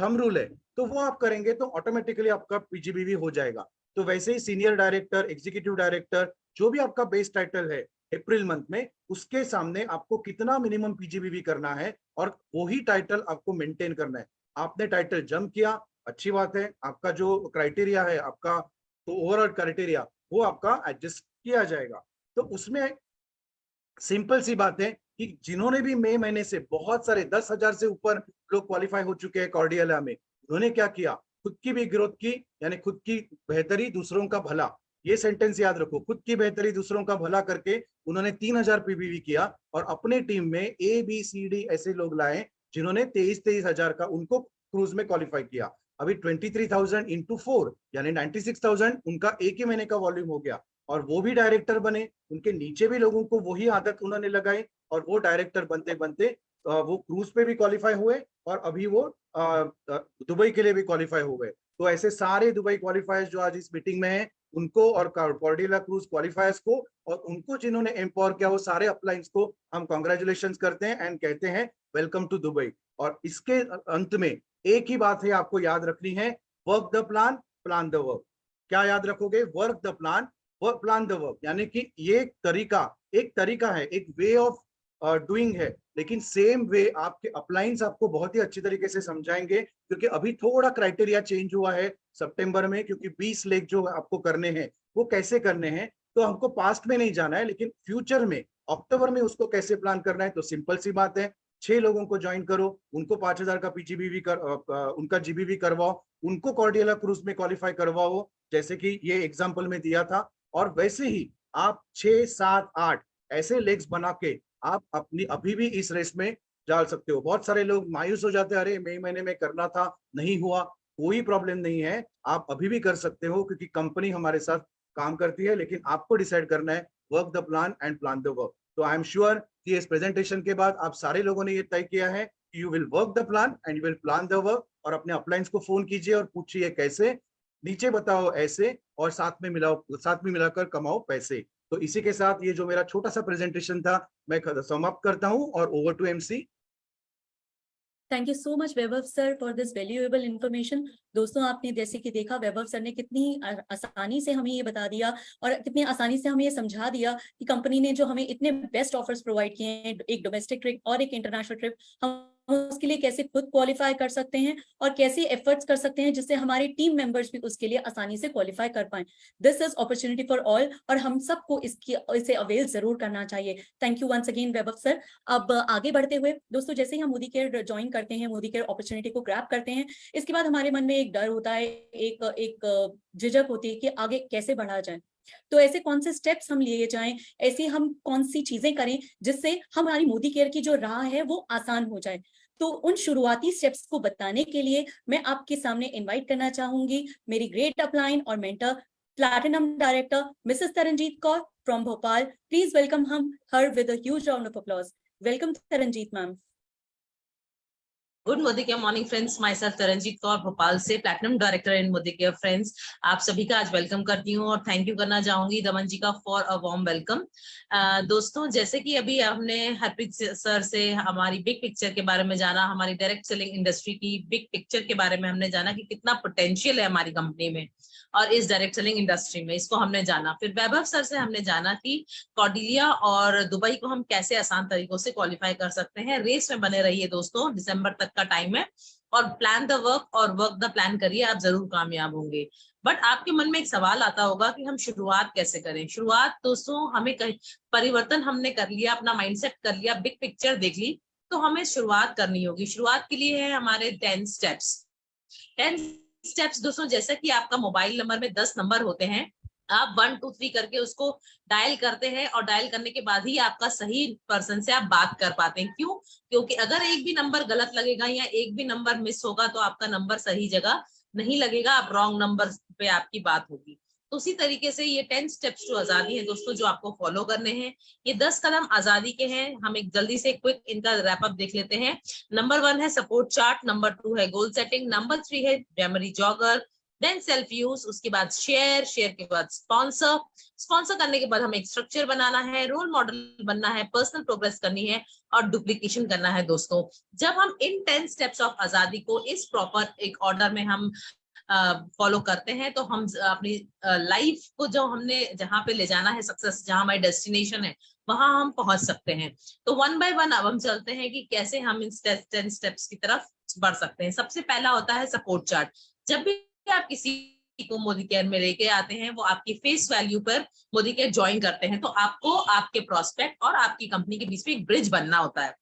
थंब रूल है, तो वो आप करेंगे तो ऑटोमेटिकली आपका पीजीबीवी हो जाएगा। तो वैसे ही सीनियर डायरेक्टर, एग्जीक्यूटिव डायरेक्टर, जो भी आपका बेस टाइटल है अप्रैल मंथ में, उसके सामने आपको कितना मिनिमम पीजीबीवी करना है और वही टाइटल आपको मेंटेन करना है। आपने टाइटल जंप किया, अच्छी बात है, आपका जो क्राइटेरिया है, आपका तो ओवरऑल क्राइटेरिया वो आपका एडजस्ट किया जाएगा। तो उसमें सिंपल सी बात है कि जिन्होंने भी मई महीने से बहुत सारे 10,000 से ऊपर लोग क्वालिफाई हो चुके हैं कॉर्डियला में, उन्होंने क्या किया, खुद की भी ग्रोथ की, यानी खुद की बेहतरी दूसरों का भला। ये सेंटेंस याद रखो, खुद की बेहतरी दूसरों का भला करके उन्होंने 3,000 पीबीवी किया और अपने टीम में ABCD ऐसे लोग लाए जिन्होंने 23,000 का उनको क्रूज में क्वालिफाई किया। अभी 23,000 इंटू 4 यानी 96,000 उनका एक ही महीने का वॉल्यूम हो गया और वो भी डायरेक्टर बने। उनके नीचे भी लोगों को वही आदत उन्होंने लगाई और वो डायरेक्टर बनते बनते वो क्रूज पे भी क्वालिफाई हुए और अभी वो दुबई के लिए भी क्वालिफाई हो गए। तो ऐसे सारे दुबई क्वालिफायर्स जो आज इस मीटिंग में हैं उनको और कॉर्डियला क्रूज क्वालिफायर्स को और उनको जिन्होंने एम्पावर किया वो सारे अपलाइंस को हम कॉन्ग्रेचुलेशन करते हैं एंड कहते हैं वेलकम टू दुबई। और इसके अंत में एक ही बात है आपको याद रखनी है, work the plan, plan the work. क्या याद रखोगे, work the plan, work plan the work, यानी कि ये एक तरीका है, एक वे ऑफ डूइंग है, लेकिन सेम वे आपके अपलाइंस आपको बहुत ही अच्छी तरीके से समझाएंगे क्योंकि अभी थोड़ा क्राइटेरिया चेंज हुआ है सितंबर में, क्योंकि 20 लेग जो आपको करने हैं वो कैसे करने हैं, तो हमको पास्ट में नहीं जाना है लेकिन फ्यूचर में अक्टूबर में उसको कैसे प्लान करना है। तो सिंपल सी बात है, 6 लोगों को ज्वाइन करो, उनको 5,000 का पीजीबीवी उनका जीबीवी करवाओ, उनको कॉर्डियला क्रूज में क्वालिफाई करवाओ जैसे कि ये एग्जाम्पल में दिया था। और वैसे ही आप 6, 7, 8 ऐसे लेग्स बना के आप अपनी अभी भी इस रेस में डाल सकते हो। बहुत सारे लोग मायूस हो जाते हैं, अरे मई महीने में करना था नहीं हुआ, कोई प्रॉब्लम नहीं है, आप अभी भी कर सकते हो क्योंकि कंपनी हमारे साथ काम करती है, लेकिन आपको डिसाइड करना है work the plan and plan the work. तो आई एम श्योर कि इस प्रेजेंटेशन के बाद आप सारे लोगों ने ये तय किया है कि you will work the plan and you will plan the work. और अपने अपलाइंस को फोन कीजिए और पूछिए कैसे, नीचे बताओ ऐसे, और साथ में मिलाकर कमाओ पैसे। तो इसी के साथ ये जो मेरा छोटा सा प्रेजेंटेशन था मैं समाप्त करता हूं और over to MC.
Thank you so much Vaibhav sir for this valuable information. दोस्तों आपने जैसे कि देखा वैभव सर ने कितनी आसानी से हमें ये बता दिया और कितनी आसानी से हमें ये समझा दिया कि कंपनी ने जो हमें इतने बेस्ट ऑफर्स प्रोवाइड किए हैं, एक डोमेस्टिक ट्रिप और एक इंटरनेशनल ट्रिप, हम उसके लिए कैसे खुद क्वालिफाई कर सकते हैं और कैसे एफर्ट्स कर सकते हैं जिससे हमारे टीम मेंबर्स भी उसके लिए आसानी से क्वालिफाई कर पाए। This is opportunity for all और हम सबको इसे अवेल जरूर करना चाहिए। Thank you once again Vaibhav sir. अब आगे बढ़ते हुए दोस्तों, जैसे ही हम मोदी केयर ज्वाइन करते हैं, मोदी केयर अपॉर्चुनिटी को ग्रैब करते हैं, इसके बाद हमारे मन में एक डर होता है, एक झिझक होती है कि आगे कैसे बढ़ा जाए। तो ऐसे कौन से स्टेप्स हम लिए जाएं, ऐसी हम कौन सी चीजें करें जिससे हमारी मोदी केयर की जो राह है वो आसान हो जाए। तो उन शुरुआती स्टेप्स को बताने के लिए मैं आपके सामने इनवाइट करना चाहूंगी मेरी ग्रेट अपलाइन और mentor, platinum director Mrs Taranjeet Kaur from Bhopal. Please welcome her with a huge round of applause. Welcome Taranjeet ma'am.
Good Modi care morning friends, my self Taranjeet Kaur Bhopal से platinum director in Modi care friends. आप सभी का आज welcome करती हूँ और thank you करना चाहूंगी दमन जी का फॉर अ वार्म वेलकम। दोस्तों, जैसे कि अभी हमने हरप्रीत सर से हमारी बिग पिक्चर के बारे में जाना, हमारी डायरेक्ट सेलिंग इंडस्ट्री की बिग पिक्चर के बारे में हमने जाना कि कितना पोटेंशियल है हमारी कंपनी में और इस डायरेक्ट सेलिंग इंडस्ट्री में, इसको हमने जाना। फिर वैभव सर से हमने जाना कि कॉर्डिलिया और दुबई को हम कैसे आसान तरीकों से क्वालिफाई कर सकते हैं। रेस में बने रहिए दोस्तों, दिसंबर तक का टाइम है और प्लान द वर्क और वर्क द प्लान करिए, आप जरूर कामयाब होंगे। बट आपके मन में एक सवाल आता होगा कि हम शुरुआत कैसे करें। शुरुआत दोस्तों, हमें परिवर्तन हमने कर लिया, अपना माइंडसेट कर लिया, बिग पिक्चर देख ली, तो हमें शुरुआत करनी होगी। शुरुआत के लिए है हमारे 10 स्टेप्स। 10 स्टेप्स दोस्तों, जैसा कि आपका मोबाइल नंबर में 10 नंबर होते हैं, आप 1 2 3 करके उसको डायल करते हैं और डायल करने के बाद ही आपका सही पर्सन से आप बात कर पाते हैं। क्यों? क्योंकि अगर एक भी नंबर गलत लगेगा या एक भी नंबर मिस होगा तो आपका नंबर सही जगह नहीं लगेगा, आप रॉन्ग नंबर पे आपकी बात होगी। तो उसी तरीके से ये 10 स्टेप्स टू आजादी है दोस्तों, जो आपको फॉलो करने हैं। ये 10 कदम आजादी के हैं। हम एक जल्दी से क्विक इनका रैप अप देख लेते हैं। नंबर 1 है सपोर्ट चार्ट, नंबर 2 है गोल सेटिंग, नंबर 3 है memory jogger, then self use, उसके बाद शेयर, शेयर के बाद स्पॉन्सर, स्पॉन्सर करने के बाद हमें एक स्ट्रक्चर बनाना है, रोल मॉडल बनना है, पर्सनल प्रोग्रेस करनी है और डुप्लीकेशन करना है। दोस्तों जब हम इन 10 स्टेप्स ऑफ आजादी को इस प्रॉपर एक ऑर्डर में हम फॉलो करते हैं तो हम अपनी लाइफ को जो हमने जहां पे ले जाना है, सक्सेस जहां हमारी डेस्टिनेशन है, वहां हम पहुंच सकते हैं। तो 1 बाय 1 अब हम चलते हैं कि कैसे हम इन 10 स्टेप्स की तरफ बढ़ सकते हैं। सबसे पहला होता है सपोर्ट चार्ट। जब भी आप किसी को मोदी केयर में लेके आते हैं, वो आपकी फेस वैल्यू पर मोदी केयर ज्वाइन करते हैं, तो आपको आपके प्रोस्पेक्ट और आपकी कंपनी के बीच में एक ब्रिज बनना होता है,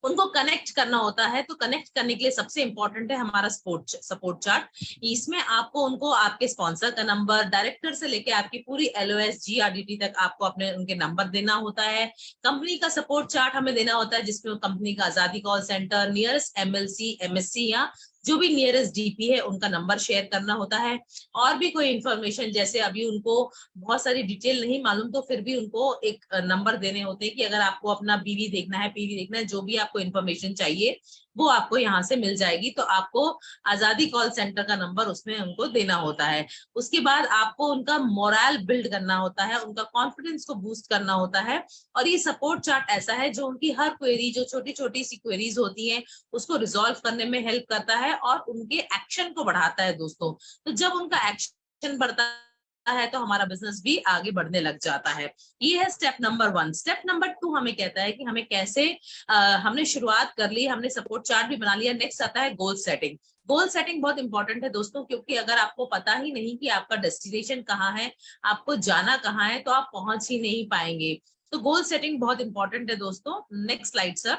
उनको कनेक्ट करना होता है। तो कनेक्ट करने के लिए सबसे इंपॉर्टेंट है हमारा सपोर्ट चार्ट। इसमें आपको उनको आपके स्पॉन्सर का नंबर, डायरेक्टर से लेके आपकी पूरी LOS GRDT तक आपको अपने उनके नंबर देना होता है। कंपनी का सपोर्ट चार्ट हमें देना होता है, जिसमें कंपनी का आजादी call centre, nearest MLC MSC या जो भी नियरेस्ट DP है उनका नंबर शेयर करना होता है। और भी कोई इंफॉर्मेशन, जैसे अभी उनको बहुत सारी डिटेल नहीं मालूम तो फिर भी उनको एक नंबर देने होते हैं कि अगर आपको अपना BV देखना है, PV देखना है, जो भी आपको इन्फॉर्मेशन चाहिए वो आपको यहाँ से मिल जाएगी। तो आपको आजादी कॉल सेंटर का नंबर उसमें उनको देना होता है। उसके बाद आपको उनका मोरल बिल्ड करना होता है, उनका कॉन्फिडेंस को बूस्ट करना होता है। और ये सपोर्ट चार्ट ऐसा है जो उनकी हर क्वेरी, जो छोटी छोटी सी क्वेरीज होती हैं, उसको रिजॉल्व करने में हेल्प करता है और उनके एक्शन को बढ़ाता है। दोस्तों तो जब उनका एक्शन बढ़ता है तो हमारा बिजनेस भी आगे बढ़ने लग जाता है। ये है स्टेप नंबर 1। स्टेप नंबर 2 हमें कहता है कि हमें कैसे हमने शुरुआत कर ली, हमने सपोर्ट चार्ट भी बना लिया, नेक्स्ट आता है गोल सेटिंग। गोल सेटिंग बहुत इंपॉर्टेंट है दोस्तों, क्योंकि अगर आपको पता ही नहीं कि आपका डेस्टिनेशन कहाँ है, आपको जाना कहाँ है, तो आप पहुंच ही नहीं पाएंगे। तो गोल सेटिंग बहुत इंपॉर्टेंट है दोस्तों। Next slide sir.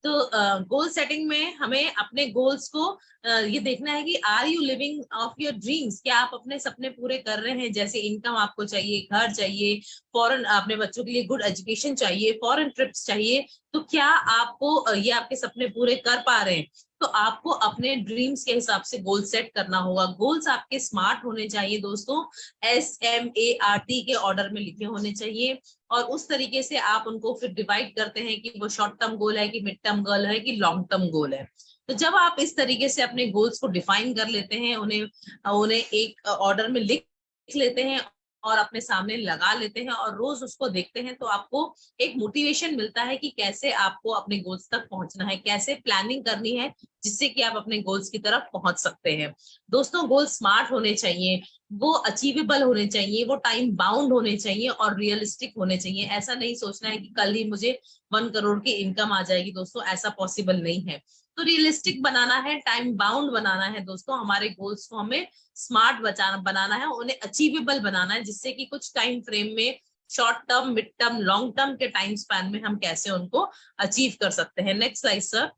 तो गोल सेटिंग में हमें अपने गोल्स को ये देखना है कि are you living off your dreams, क्या आप अपने सपने पूरे कर रहे हैं। जैसे इनकम आपको चाहिए, घर चाहिए, फॉरेन अपने बच्चों के लिए गुड एजुकेशन चाहिए, फॉरेन ट्रिप्स चाहिए, तो क्या आपको ये आपके सपने पूरे कर पा रहे हैं। तो आपको अपने ड्रीम्स के हिसाब से गोल सेट करना होगा। गोल्स आपके स्मार्ट होने चाहिए दोस्तों, SMART के ऑर्डर में लिखे होने चाहिए। और उस तरीके से आप उनको फिर डिवाइड करते हैं कि वो शॉर्ट टर्म गोल है कि मिड टर्म गोल है कि लॉन्ग टर्म गोल है। तो जब आप इस तरीके से अपने गोल्स को डिफाइन कर लेते हैं, उन्हें एक ऑर्डर में लिख लेते हैं और अपने सामने लगा लेते हैं और रोज उसको देखते हैं, तो आपको एक मोटिवेशन मिलता है कि कैसे आपको अपने गोल्स तक पहुंचना है, कैसे प्लानिंग करनी है जिससे कि आप अपने गोल्स की तरफ पहुंच सकते हैं। दोस्तों गोल स्मार्ट होने चाहिए, वो अचीवेबल होने चाहिए, वो टाइम बाउंड होने चाहिए और रियलिस्टिक होने चाहिए। ऐसा नहीं सोचना है कि कल ही मुझे 1 करोड़ की इनकम आ जाएगी। दोस्तों ऐसा पॉसिबल नहीं है। तो रियलिस्टिक बनाना है, टाइम बाउंड बनाना है दोस्तों। हमारे गोल्स को हमें स्मार्ट बनाना है, उन्हें अचीवेबल बनाना है, जिससे कि कुछ टाइम फ्रेम में, short term, mid term, long term के टाइम स्पैन में हम कैसे उनको अचीव कर सकते हैं। Next slide sir.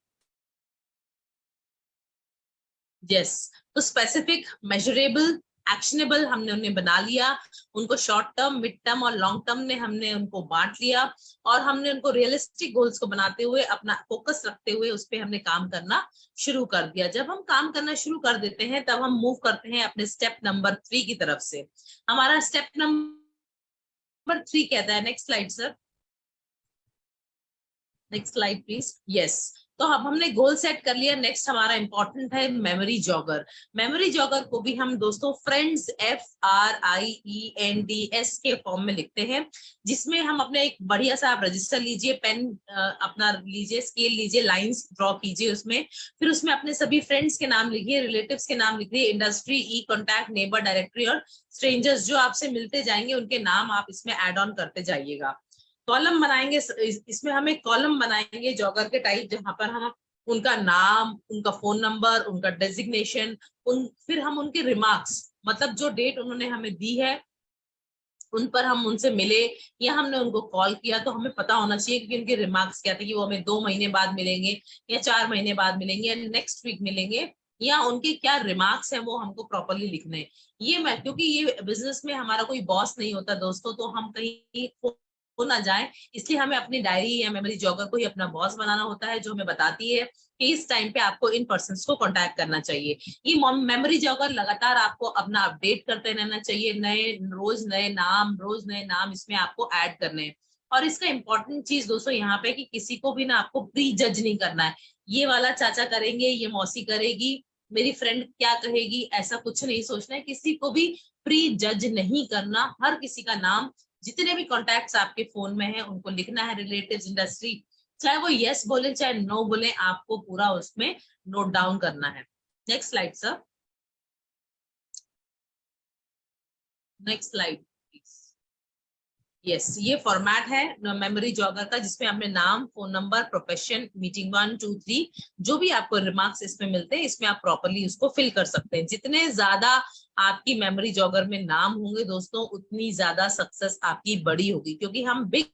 यस, तो स्पेसिफिक, मेजरेबल, एक्शनेबल हमने उन्हें बना लिया। उनको शॉर्ट टर्म, मिड टर्म और लॉन्ग टर्म में हमने उनको बांट लिया और हमने उनको रियलिस्टिक गोल्स को बनाते हुए, अपना फोकस रखते हुए उस पर हमने काम करना शुरू कर दिया। जब हम काम करना शुरू कर देते हैं तब हम मूव करते हैं अपने स्टेप नंबर 3 की तरफ से। हमारा स्टेप नंबर 3 कहता है, next slide sir, next slide please. Yes, तो अब हमने गोल सेट कर लिया। नेक्स्ट हमारा इंपॉर्टेंट है मेमोरी जॉगर। मेमोरी जॉगर को भी हम दोस्तों फ्रेंड्स FRIENDS के फॉर्म में लिखते हैं, जिसमें हम अपने एक बढ़िया सा, आप रजिस्टर लीजिए, पेन अपना लीजिए, स्केल लीजिए, लाइंस ड्रॉ कीजिए उसमें, फिर उसमें अपने सभी फ्रेंड्स के नाम लिखिए, रिलेटिव्स के नाम लिखिए, इंडस्ट्री, कॉन्टैक्ट, नेबर, डायरेक्टरी और स्ट्रेंजर्स जो आपसे मिलते जाएंगे उनके नाम आप इसमें ऐड ऑन करते जाइएगा। कॉलम बनाएंगे, इसमें हम एक कॉलम बनाएंगे जॉगर के टाइप, जहां पर हम उनका नाम, उनका फोन नंबर, उनका डेजिग्नेशन, फिर हम उनके रिमार्क्स, मतलब जो डेट उन्होंने हमें दी है उन पर हम उनसे मिले या हमने उनको कॉल किया, तो हमें पता होना चाहिए कि उनके रिमार्क्स क्या थे, कि वो हमें 2 महीने बाद मिलेंगे या 4 महीने बाद मिलेंगे या नेक्स्ट वीक मिलेंगे, या उनके क्या रिमार्क्स हैं वो हमको प्रॉपरली लिखने हैं। ये मैं, क्योंकि ये बिजनेस में हमारा कोई बॉस नहीं होता दोस्तों, तो हम कहीं हो ना जाए, इसलिए हमें अपनी डायरी या मेमोरी जॉगर को ही अपना बॉस बनाना होता है, जो हमें बताती है कि इस टाइम पे आपको इन पर्सन्स को कांटेक्ट करना चाहिए। ये मेमोरी जॉगर लगातार आपको अपना अपडेट करते रहना चाहिए, रोज नए नाम इसमें आपको ऐड करने हैं। और इसका इंपॉर्टेंट चीज दोस्तों यहाँ पे कि किसी को भी ना आपको प्री जज नहीं करना है, ये वाला चाचा करेंगे, ये मौसी करेगी, मेरी फ्रेंड क्या कहेगी, ऐसा कुछ नहीं सोचना है। किसी को भी प्री जज नहीं करना, हर किसी का नाम, जितने भी कॉन्टैक्ट्स आपके फोन में है उनको लिखना है, रिलेटिव्स, इंडस्ट्री, चाहे वो यस बोले चाहे नो बोले, आपको पूरा उसमें नोट डाउन करना है। Next slide sir, next slide please. Yes, ये फॉर्मेट है मेमोरी जॉगर का, जिसमें आपने नाम, फोन नंबर, प्रोफेशन, मीटिंग 1 2 3, जो भी आपको रिमार्क्स इसमें मिलते हैं, इसमें आप प्रॉपर्ली उसको फिल कर सकते हैं। जितने ज्यादा आपकी मेमोरी जॉगर में नाम होंगे दोस्तों, उतनी ज्यादा सक्सेस आपकी बड़ी होगी, क्योंकि हम बिग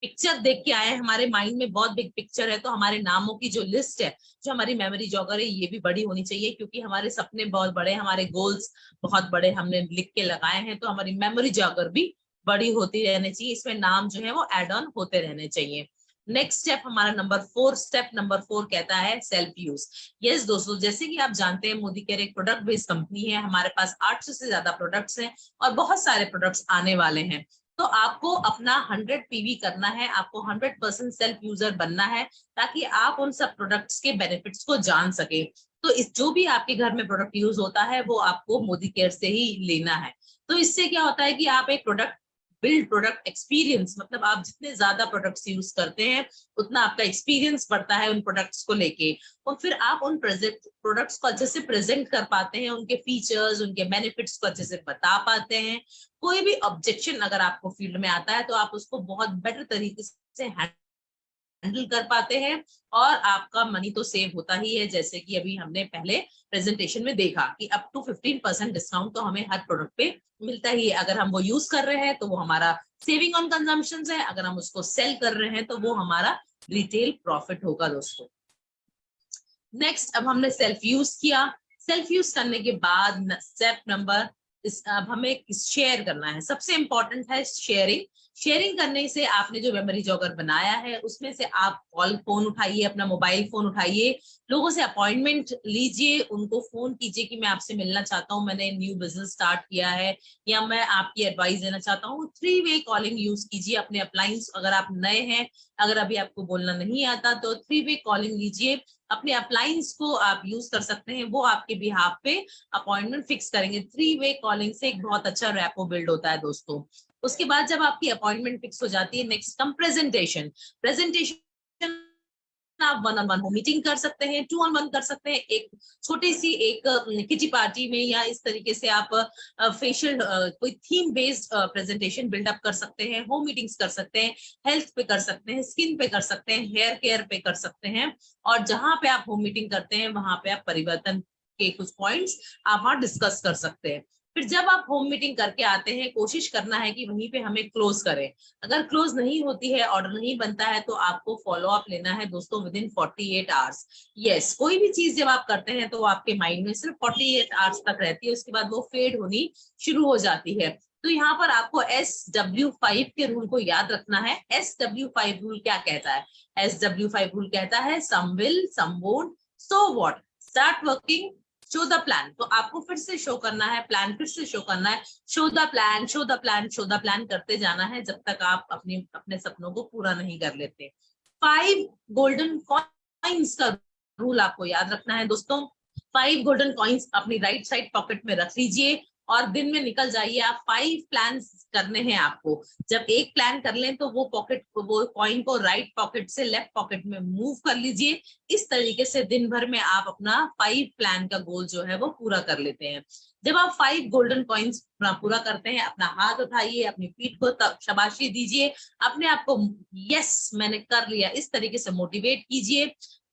पिक्चर देख के आए हैं, हमारे माइंड में बहुत बिग पिक्चर है। तो हमारे नामों की जो लिस्ट है, जो हमारी मेमोरी जॉगर है, ये भी बड़ी होनी चाहिए, क्योंकि हमारे सपने बहुत बड़े, हमारे गोल्स बहुत बड़े हमने लिख के लगाए हैं, तो हमारी मेमोरी जॉगर भी बड़ी होती रहनी चाहिए, इसमें नाम जो है वो एड ऑन होते रहने चाहिए। नेक्स्ट स्टेप हमारा स्टेप नंबर 4 कहता है सेल्फ यूज। यस दोस्तों, जैसे कि आप जानते हैं मोदी केयर एक प्रोडक्ट बेस्ड कंपनी है, हमारे पास 800 से ज्यादा प्रोडक्ट्स हैं और बहुत सारे प्रोडक्ट्स आने वाले हैं। तो आपको अपना 100 पीवी करना है, आपको 100% सेल्फ यूजर बनना है, ताकि आप उन सब प्रोडक्ट्स के बेनिफिट्स को जान सके। तो इस जो भी आपके घर में प्रोडक्ट यूज होता है वो आपको मोदी केयर से ही लेना है। तो इससे क्या होता है कि आप एक प्रोडक्ट एक्सपीरियंस, मतलब आप जितने ज्यादा प्रोडक्ट्स यूज करते हैं उतना आपका एक्सपीरियंस बढ़ता है उन प्रोडक्ट्स को लेके, और फिर आप उन प्रोडक्ट्स को अच्छे से प्रेजेंट कर पाते हैं, उनके फीचर्स, उनके बेनिफिट्स को अच्छे से बता पाते हैं। कोई भी ऑब्जेक्शन अगर आपको फील्ड में आता है तो आप उसको बहुत बेटर तरीके से हैंडल कर पाते हैं, और आपका मनी तो सेव होता ही है, जैसे कि अभी हमने पहले प्रेजेंटेशन में देखा कि अप टू 15% डिस्काउंट तो हमें हर प्रोडक्ट पे मिलता ही है। अगर हम वो यूज कर रहे हैं तो वो हमारा सेविंग ऑन कंजम्पशन है, अगर हम उसको सेल कर रहे हैं तो वो हमारा रिटेल प्रॉफिट होगा दोस्तों। नेक्स्ट, अब हमने सेल्फ यूज किया, सेल्फ यूज करने के बाद स्टेप नंबर, अब हमें शेयर करना है। सबसे इंपॉर्टेंट है शेयरिंग। शेयरिंग करने से आपने जो मेमोरी जॉगर बनाया है उसमें से आप फोन उठाइए, अपना मोबाइल फोन उठाइए, लोगों से अपॉइंटमेंट लीजिए, उनको फोन कीजिए कि मैं आपसे मिलना चाहता हूँ, मैंने न्यू बिजनेस स्टार्ट किया है, या मैं आपकी एडवाइस देना चाहता हूँ। 3 वे कॉलिंग यूज कीजिए अपने अपलाइंस, अगर आप नए हैं, अगर अभी आपको बोलना नहीं आता तो 3 वे कॉलिंग लीजिए, अपने अपलाइंस को आप यूज कर सकते हैं, वो आपके बिहाफ पे अपॉइंटमेंट फिक्स करेंगे। 3 वे कॉलिंग से एक बहुत अच्छा रैपो बिल्ड होता है दोस्तों। उसके बाद जब आपकी अपॉइंटमेंट फिक्स हो जाती है, नेक्स्ट कम प्रेजेंटेशन। आप 1-on-1 मीटिंग कर सकते हैं, 2-on-1 कर सकते हैं, एक छोटी सी एक किटी पार्टी में, या इस तरीके से आप फेशियल कोई थीम बेस्ड प्रेजेंटेशन बिल्डअप कर सकते हैं, होम मीटिंग्स कर सकते हैं, हेल्थ पे कर सकते हैं, स्किन पे कर सकते हैं, हेयर केयर पे कर सकते हैं, और जहां पे आप होम मीटिंग करते हैं वहां पे आप परिवर्तन के कुछ पॉइंट्स आप वहां डिस्कस कर सकते हैं। फिर जब आप होम मीटिंग करके आते हैं, कोशिश करना है कि वहीं पे हमें क्लोज करें। अगर क्लोज नहीं होती है, ऑर्डर नहीं बनता है, तो आपको फॉलो अप लेना है दोस्तों विदिन 48 आवर्स। यस, कोई भी चीज जब आप करते हैं तो आपके माइंड में सिर्फ 48 आवर्स तक रहती है, उसके बाद वो फेड होनी शुरू हो जाती है। तो यहाँ पर आपको SW5 के रूल को याद रखना है। SW5 रूल क्या कहता है? SW5 रूल कहता है some will, some won't, so what, start working, show the plan. तो आपको फिर से शो करना है, प्लान फिर से शो करना है, show the plan, show the plan, show the plan करते जाना है जब तक आप अपने सपनों को पूरा नहीं कर लेते। 5 गोल्डन कॉइन्स का रूल आपको याद रखना है दोस्तों। 5 गोल्डन कॉइन्स अपनी राइट साइड पॉकेट में रख लीजिए और दिन में निकल जाइए। आप 5 प्लान करने हैं आपको। जब एक प्लान कर लें तो वो कॉइन को राइट पॉकेट से लेफ्ट पॉकेट में मूव कर लीजिए। इस तरीके से दिन भर में आप अपना 5 प्लान का गोल जो है वो पूरा कर लेते हैं। जब आप 5 गोल्डन कॉइन्स पूरा करते हैं, अपना हाथ उठाइए, अपनी पीठ को शाबाशी दीजिए, अपने आप को यस मैंने कर लिया इस तरीके से मोटिवेट कीजिए,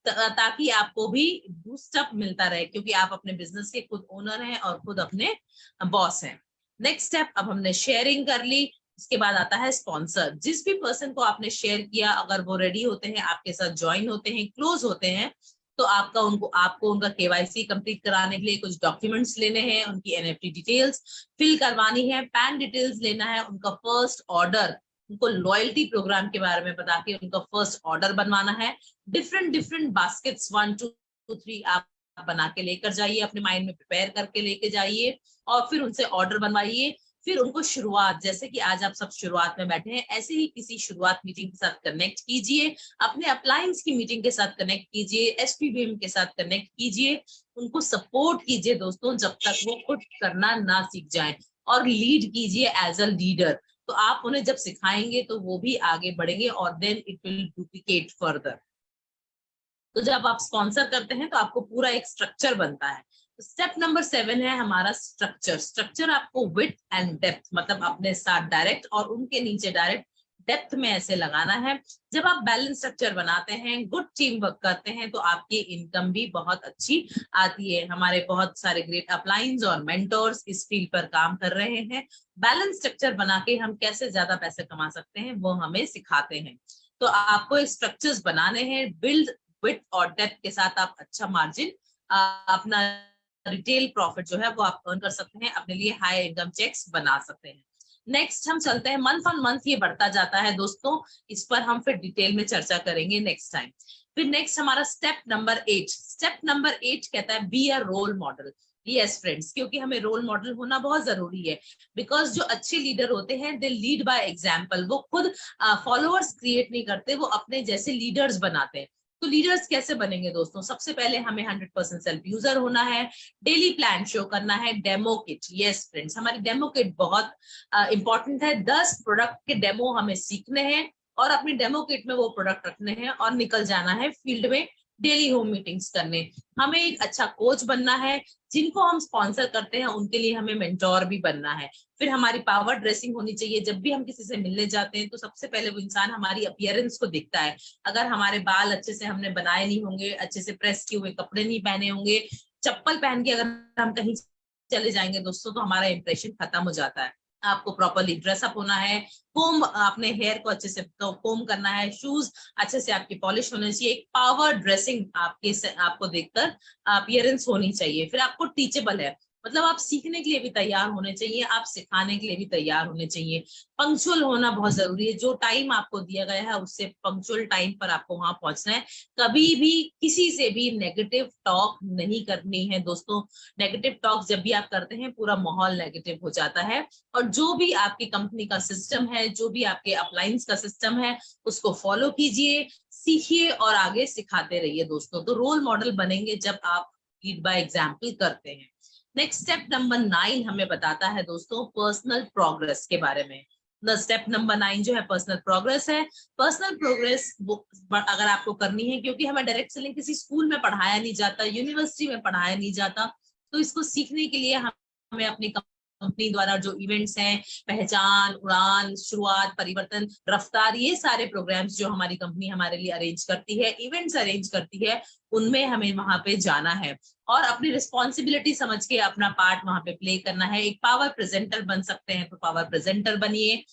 ताकि आपको भी बूस्ट अप मिलता रहे, क्योंकि आप अपने बिजनेस के खुद ओनर हैं और खुद अपने बॉस हैं। नेक्स्ट स्टेप, अब हमने शेयरिंग कर ली, उसके बाद आता है स्पॉन्सर। जिस भी पर्सन को आपने शेयर किया, अगर वो रेडी होते हैं आपके साथ ज्वाइन होते हैं, क्लोज होते हैं, तो आपको उनका KYC कंप्लीट कराने के लिए कुछ डॉक्यूमेंट्स लेने हैं, उनकी NFT डिटेल्स फिल करवानी है, पैन डिटेल्स लेना है, उनका फर्स्ट ऑर्डर, उनको लॉयल्टी प्रोग्राम के बारे में बता के उनका फर्स्ट ऑर्डर बनवाना है। डिफरेंट बास्केट्स 1 2 3 आप बना के लेकर जाइए, अपने माइंड में प्रिपेयर करके लेके जाइए और फिर उनसे ऑर्डर बनवाइए। फिर उनको शुरुआत, जैसे कि आज आप सब शुरुआत में बैठे हैं, ऐसे ही किसी शुरुआत मीटिंग के साथ कनेक्ट कीजिए, अपने अप्लायंस की मीटिंग के साथ कनेक्ट कीजिए, SPBM के साथ कनेक्ट कीजिए, उनको सपोर्ट कीजिए दोस्तों जब तक वो खुद करना ना सीख जाए, और लीड कीजिए एज अ लीडर। तो आप उन्हें जब सिखाएंगे तो वो भी आगे बढ़ेंगे और then it will duplicate further. तो जब आप स्पॉन्सर करते हैं तो आपको पूरा एक स्ट्रक्चर बनता है। स्टेप नंबर 7 है हमारा स्ट्रक्चर आपको विड्थ एंड डेप्थ, मतलब अपने साथ डायरेक्ट और उनके नीचे डायरेक्ट डेप्थ में ऐसे लगाना है। जब आप बैलेंस स्ट्रक्चर बनाते हैं, गुड टीम वर्क करते हैं, तो आपकी इनकम भी बहुत अच्छी आती है। हमारे बहुत सारे ग्रेट अपलाइंस और मेंटोर्स इस फील्ड पर काम कर रहे हैं। बैलेंस स्ट्रक्चर बना के हम कैसे ज्यादा पैसे कमा सकते हैं वो हमें सिखाते हैं। तो आपको स्ट्रक्चर्स बनाने हैं, बिल्ड विड्थ और डेप्थ के साथ आप अच्छा मार्जिन, अपना रिटेल प्रॉफिट जो है वो आप अर्न कर सकते हैं, अपने लिए हाई इनकम चेक्स बना सकते हैं। नेक्स्ट हम चलते हैं, मंथ ऑन मंथ ये बढ़ता जाता है दोस्तों, इस पर हम फिर डिटेल में चर्चा करेंगे नेक्स्ट टाइम। फिर नेक्स्ट हमारा स्टेप नंबर 8 कहता है be a role model. Yes friends, क्योंकि हमें रोल मॉडल होना बहुत जरूरी है, बिकॉज जो अच्छे लीडर होते हैं दे लीड बाय एग्जाम्पल। वो खुद फॉलोअर्स क्रिएट नहीं करते, वो अपने जैसे लीडर्स बनाते हैं। तो लीडर्स कैसे बनेंगे दोस्तों? सबसे पहले हमें 100% सेल्फ यूजर होना है, डेली प्लान शो करना है, डेमो किट। यस फ्रेंड्स, हमारी डेमो किट बहुत इंपॉर्टेंट है। 10 प्रोडक्ट के डेमो हमें सीखने हैं और अपनी डेमो किट में वो प्रोडक्ट रखने हैं और निकल जाना है फील्ड में डेली होम मीटिंग्स करने। हमें एक अच्छा कोच बनना है, जिनको हम स्पॉन्सर करते हैं उनके लिए हमें मेंटोर भी बनना है। फिर हमारी पावर ड्रेसिंग होनी चाहिए। जब भी हम किसी से मिलने जाते हैं तो सबसे पहले वो इंसान हमारी अपीयरेंस को देखता है। अगर हमारे बाल अच्छे से हमने बनाए नहीं होंगे, अच्छे से प्रेस किए हुए कपड़े नहीं पहने होंगे, चप्पल पहन के अगर हम कहीं चले जाएंगे दोस्तों, तो हमारा इंप्रेशन खत्म हो जाता है। आपको प्रॉपरली ड्रेसअप होना है, कोम, अपने हेयर को अच्छे से कोम करना है, शूज अच्छे से आपकी पॉलिश होने चाहिए, एक पावर ड्रेसिंग आपको देखकर अपीयरेंस होनी चाहिए। फिर आपको टीचेबल है, मतलब आप सीखने के लिए भी तैयार होने चाहिए, आप सिखाने के लिए भी तैयार होने चाहिए। पंक्चुअल होना बहुत जरूरी है, जो टाइम आपको दिया गया है उससे पंक्चुअल टाइम पर आपको वहां पहुंचना है। कभी भी किसी से भी नेगेटिव टॉक नहीं करनी है दोस्तों। नेगेटिव टॉक जब भी आप करते हैं पूरा माहौल नेगेटिव हो जाता है। और जो भी आपकी कंपनी का सिस्टम है, जो भी आपके अपलायंस का सिस्टम है, उसको फॉलो कीजिए, सीखिए और आगे सिखाते रहिए दोस्तों। तो रोल मॉडल बनेंगे जब आप लीड बाय एग्जाम्पल करते हैं। नेक्स्ट स्टेप नंबर 9 हमें बताता है दोस्तों पर्सनल प्रोग्रेस के बारे में। स्टेप नंबर 9 जो है पर्सनल प्रोग्रेस है। पर्सनल प्रोग्रेस अगर आपको करनी है, क्योंकि हमें डायरेक्ट सेलिंग किसी स्कूल में पढ़ाया नहीं जाता, यूनिवर्सिटी में पढ़ाया नहीं जाता, तो इसको सीखने के लिए हमें अपनी कंपनी द्वारा जो इवेंट्स हैं, पहचान, उड़ान, शुरुआत, परिवर्तन, रफ्तार, ये सारे प्रोग्राम्स जो हमारी कंपनी हमारे लिए अरेंज करती है, इवेंट्स अरेंज करती है, उनमें हमें वहां पे जाना है और अपनी रिस्पॉन्सिबिलिटी समझ के अपना पार्ट वहां पे प्ले करना है। एक पावर प्रेजेंटर बन सकते हैं तो पावर प्रेजेंटर बनिए।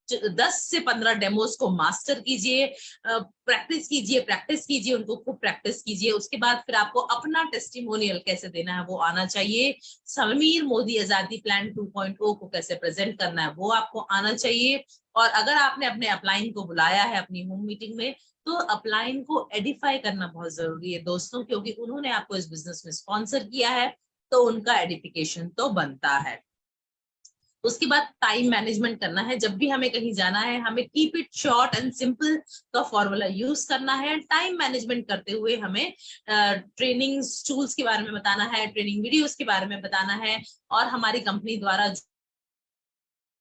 10 से 15 डेमोज को मास्टर कीजिए, प्रैक्टिस कीजिए, उनको खूब प्रैक्टिस कीजिए। उसके बाद फिर आपको अपना टेस्टिमोनियल कैसे देना है वो आना चाहिए। समीर मोदी आजादी प्लान 2.0 को कैसे प्रेजेंट करना है वो आपको आना चाहिए। और अगर आपने अपने अपलाइन को बुलाया है अपनी होम मीटिंग में, तो अपलाइन को एडिफाई करना बहुत जरूरी है दोस्तों, क्योंकि उन्होंने आपको इस बिजनेस में स्पॉन्सर किया है, तो उनका एडिफिकेशन तो बनता है। उसके बाद टाइम मैनेजमेंट करना है। जब भी हमें कहीं जाना है, हमें keep it short and simple का फॉर्मूला यूज करना है। टाइम मैनेजमेंट करते हुए हमें ट्रेनिंग टूल्स के बारे में बताना है, ट्रेनिंग वीडियोस के बारे में बताना है, और हमारी कंपनी द्वारा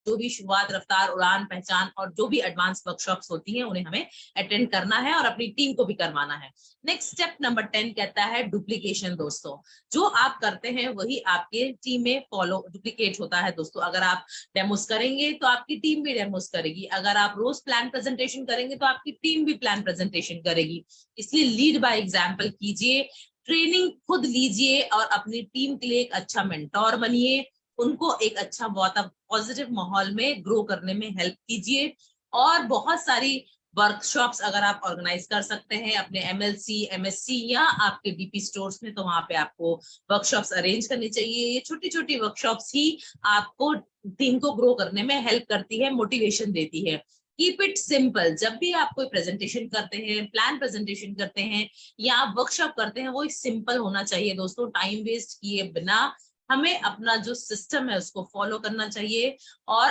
जो भी शुरुआत, रफ्तार, उड़ान, पहचान और जो भी एडवांस वर्कशॉप्स होती हैं उन्हें हमें अटेंड करना है और अपनी टीम को भी करवाना है। नेक्स्ट स्टेप नंबर 10 कहता है डुप्लीकेशन दोस्तों। जो आप करते हैं वही आपके टीम में फॉलो डुप्लीकेट होता है दोस्तों। अगर आप डेमोस करेंगे तो आपकी टीम भी डेमोस करेगी, अगर आप रोज प्लान प्रेजेंटेशन करेंगे तो आपकी टीम भी प्लान प्रेजेंटेशन करेगी। इसलिए लीड बाय एग्जाम्पल कीजिए, ट्रेनिंग खुद लीजिए और अपनी टीम के लिए एक अच्छा मेंटोर बनिए, उनको एक अच्छा पॉजिटिव माहौल में ग्रो करने में हेल्प कीजिए। और बहुत सारी वर्कशॉप्स अगर आप ऑर्गेनाइज कर सकते हैं अपने MLC, MSC या आपके DP स्टोर्स में, तो वहां पे आपको वर्कशॉप्स अरेंज करनी चाहिए। ये छोटी छोटी वर्कशॉप्स ही आपको टीम को ग्रो करने में हेल्प करती है, मोटिवेशन देती है। Keep it simple. जब भी आप कोई प्रेजेंटेशन करते हैं, प्लान प्रेजेंटेशन करते हैं या आप वर्कशॉप करते हैं, वो सिंपल होना चाहिए दोस्तों। टाइम वेस्ट किए बिना हमें अपना जो सिस्टम है उसको फॉलो करना चाहिए और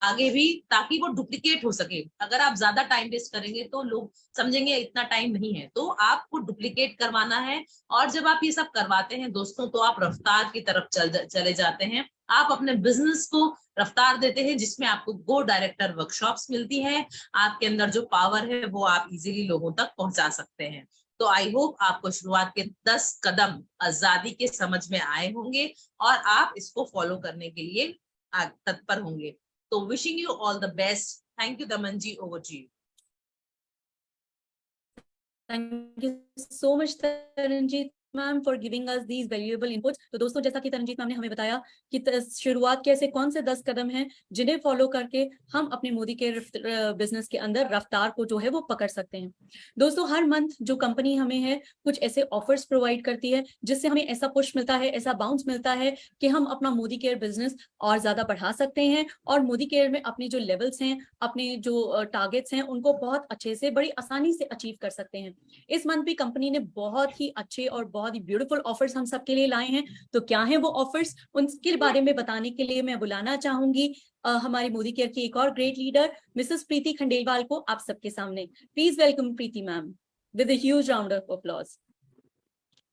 आगे भी, ताकि वो डुप्लीकेट हो सके। अगर आप ज्यादा टाइम वेस्ट करेंगे तो लोग समझेंगे इतना टाइम नहीं है, तो आपको डुप्लीकेट करवाना है। और जब आप ये सब करवाते हैं दोस्तों, तो आप रफ्तार की तरफ चले जाते हैं। आप अपने बिजनेस को रफ्तार देते हैं, जिसमें आपको गो डायरेक्टर वर्कशॉप्स मिलती है। आपके अंदर जो पावर है वो आप इजीली लोगों तक पहुंचा सकते हैं। तो आई होप आपको शुरुआत के 10 कदम आजादी के समझ में आए होंगे और आप इसको फॉलो करने के लिए तत्पर होंगे। So wishing you all the best. Thank you, Damanji. Over to you.
Thank you so much, Taranjeet ma'am, for giving us these valuable inputs. तो दोस्तों, जैसा कि तरनजीत मैम ने हमें बताया कि शुरुआत कैसे, कौन से 10 कदम हैं जिन्हें फॉलो करके हम अपने मोदी के बिजनेस के अंदर रफ्तार को जो है वो पकड़ सकते हैं। दोस्तों, हर मंथ जो कंपनी हमें है कुछ ऐसे ऑफर्स प्रोवाइड करती है जिससे हमें ऐसा पुश मिलता है, ऐसा बाउंस मिलता है कि हम अपना मोदी केयर बिजनेस और ज्यादा बढ़ा सकते हैं और मोदी केयर में अपने जो लेवल्स हैं, अपने जो टारगेट्स हैं, उनको बहुत अच्छे से, बड़ी आसानी से अचीव कर सकते हैं। इस मंथ भी कंपनी ने बहुत ही अच्छे और बहुत ही ब्यूटीफुल ऑफर्स हम सबके लिए लाए हैं। तो क्या है वो ऑफर्स, उनके बारे में बताने के लिए मैं बुलाना चाहूंगी हमारी मोदी केयर की एक और ग्रेट लीडर मिसेस प्रीति खंडेलवाल को आप सबके सामने। Please welcome Preeti ma'am with a huge round of applause.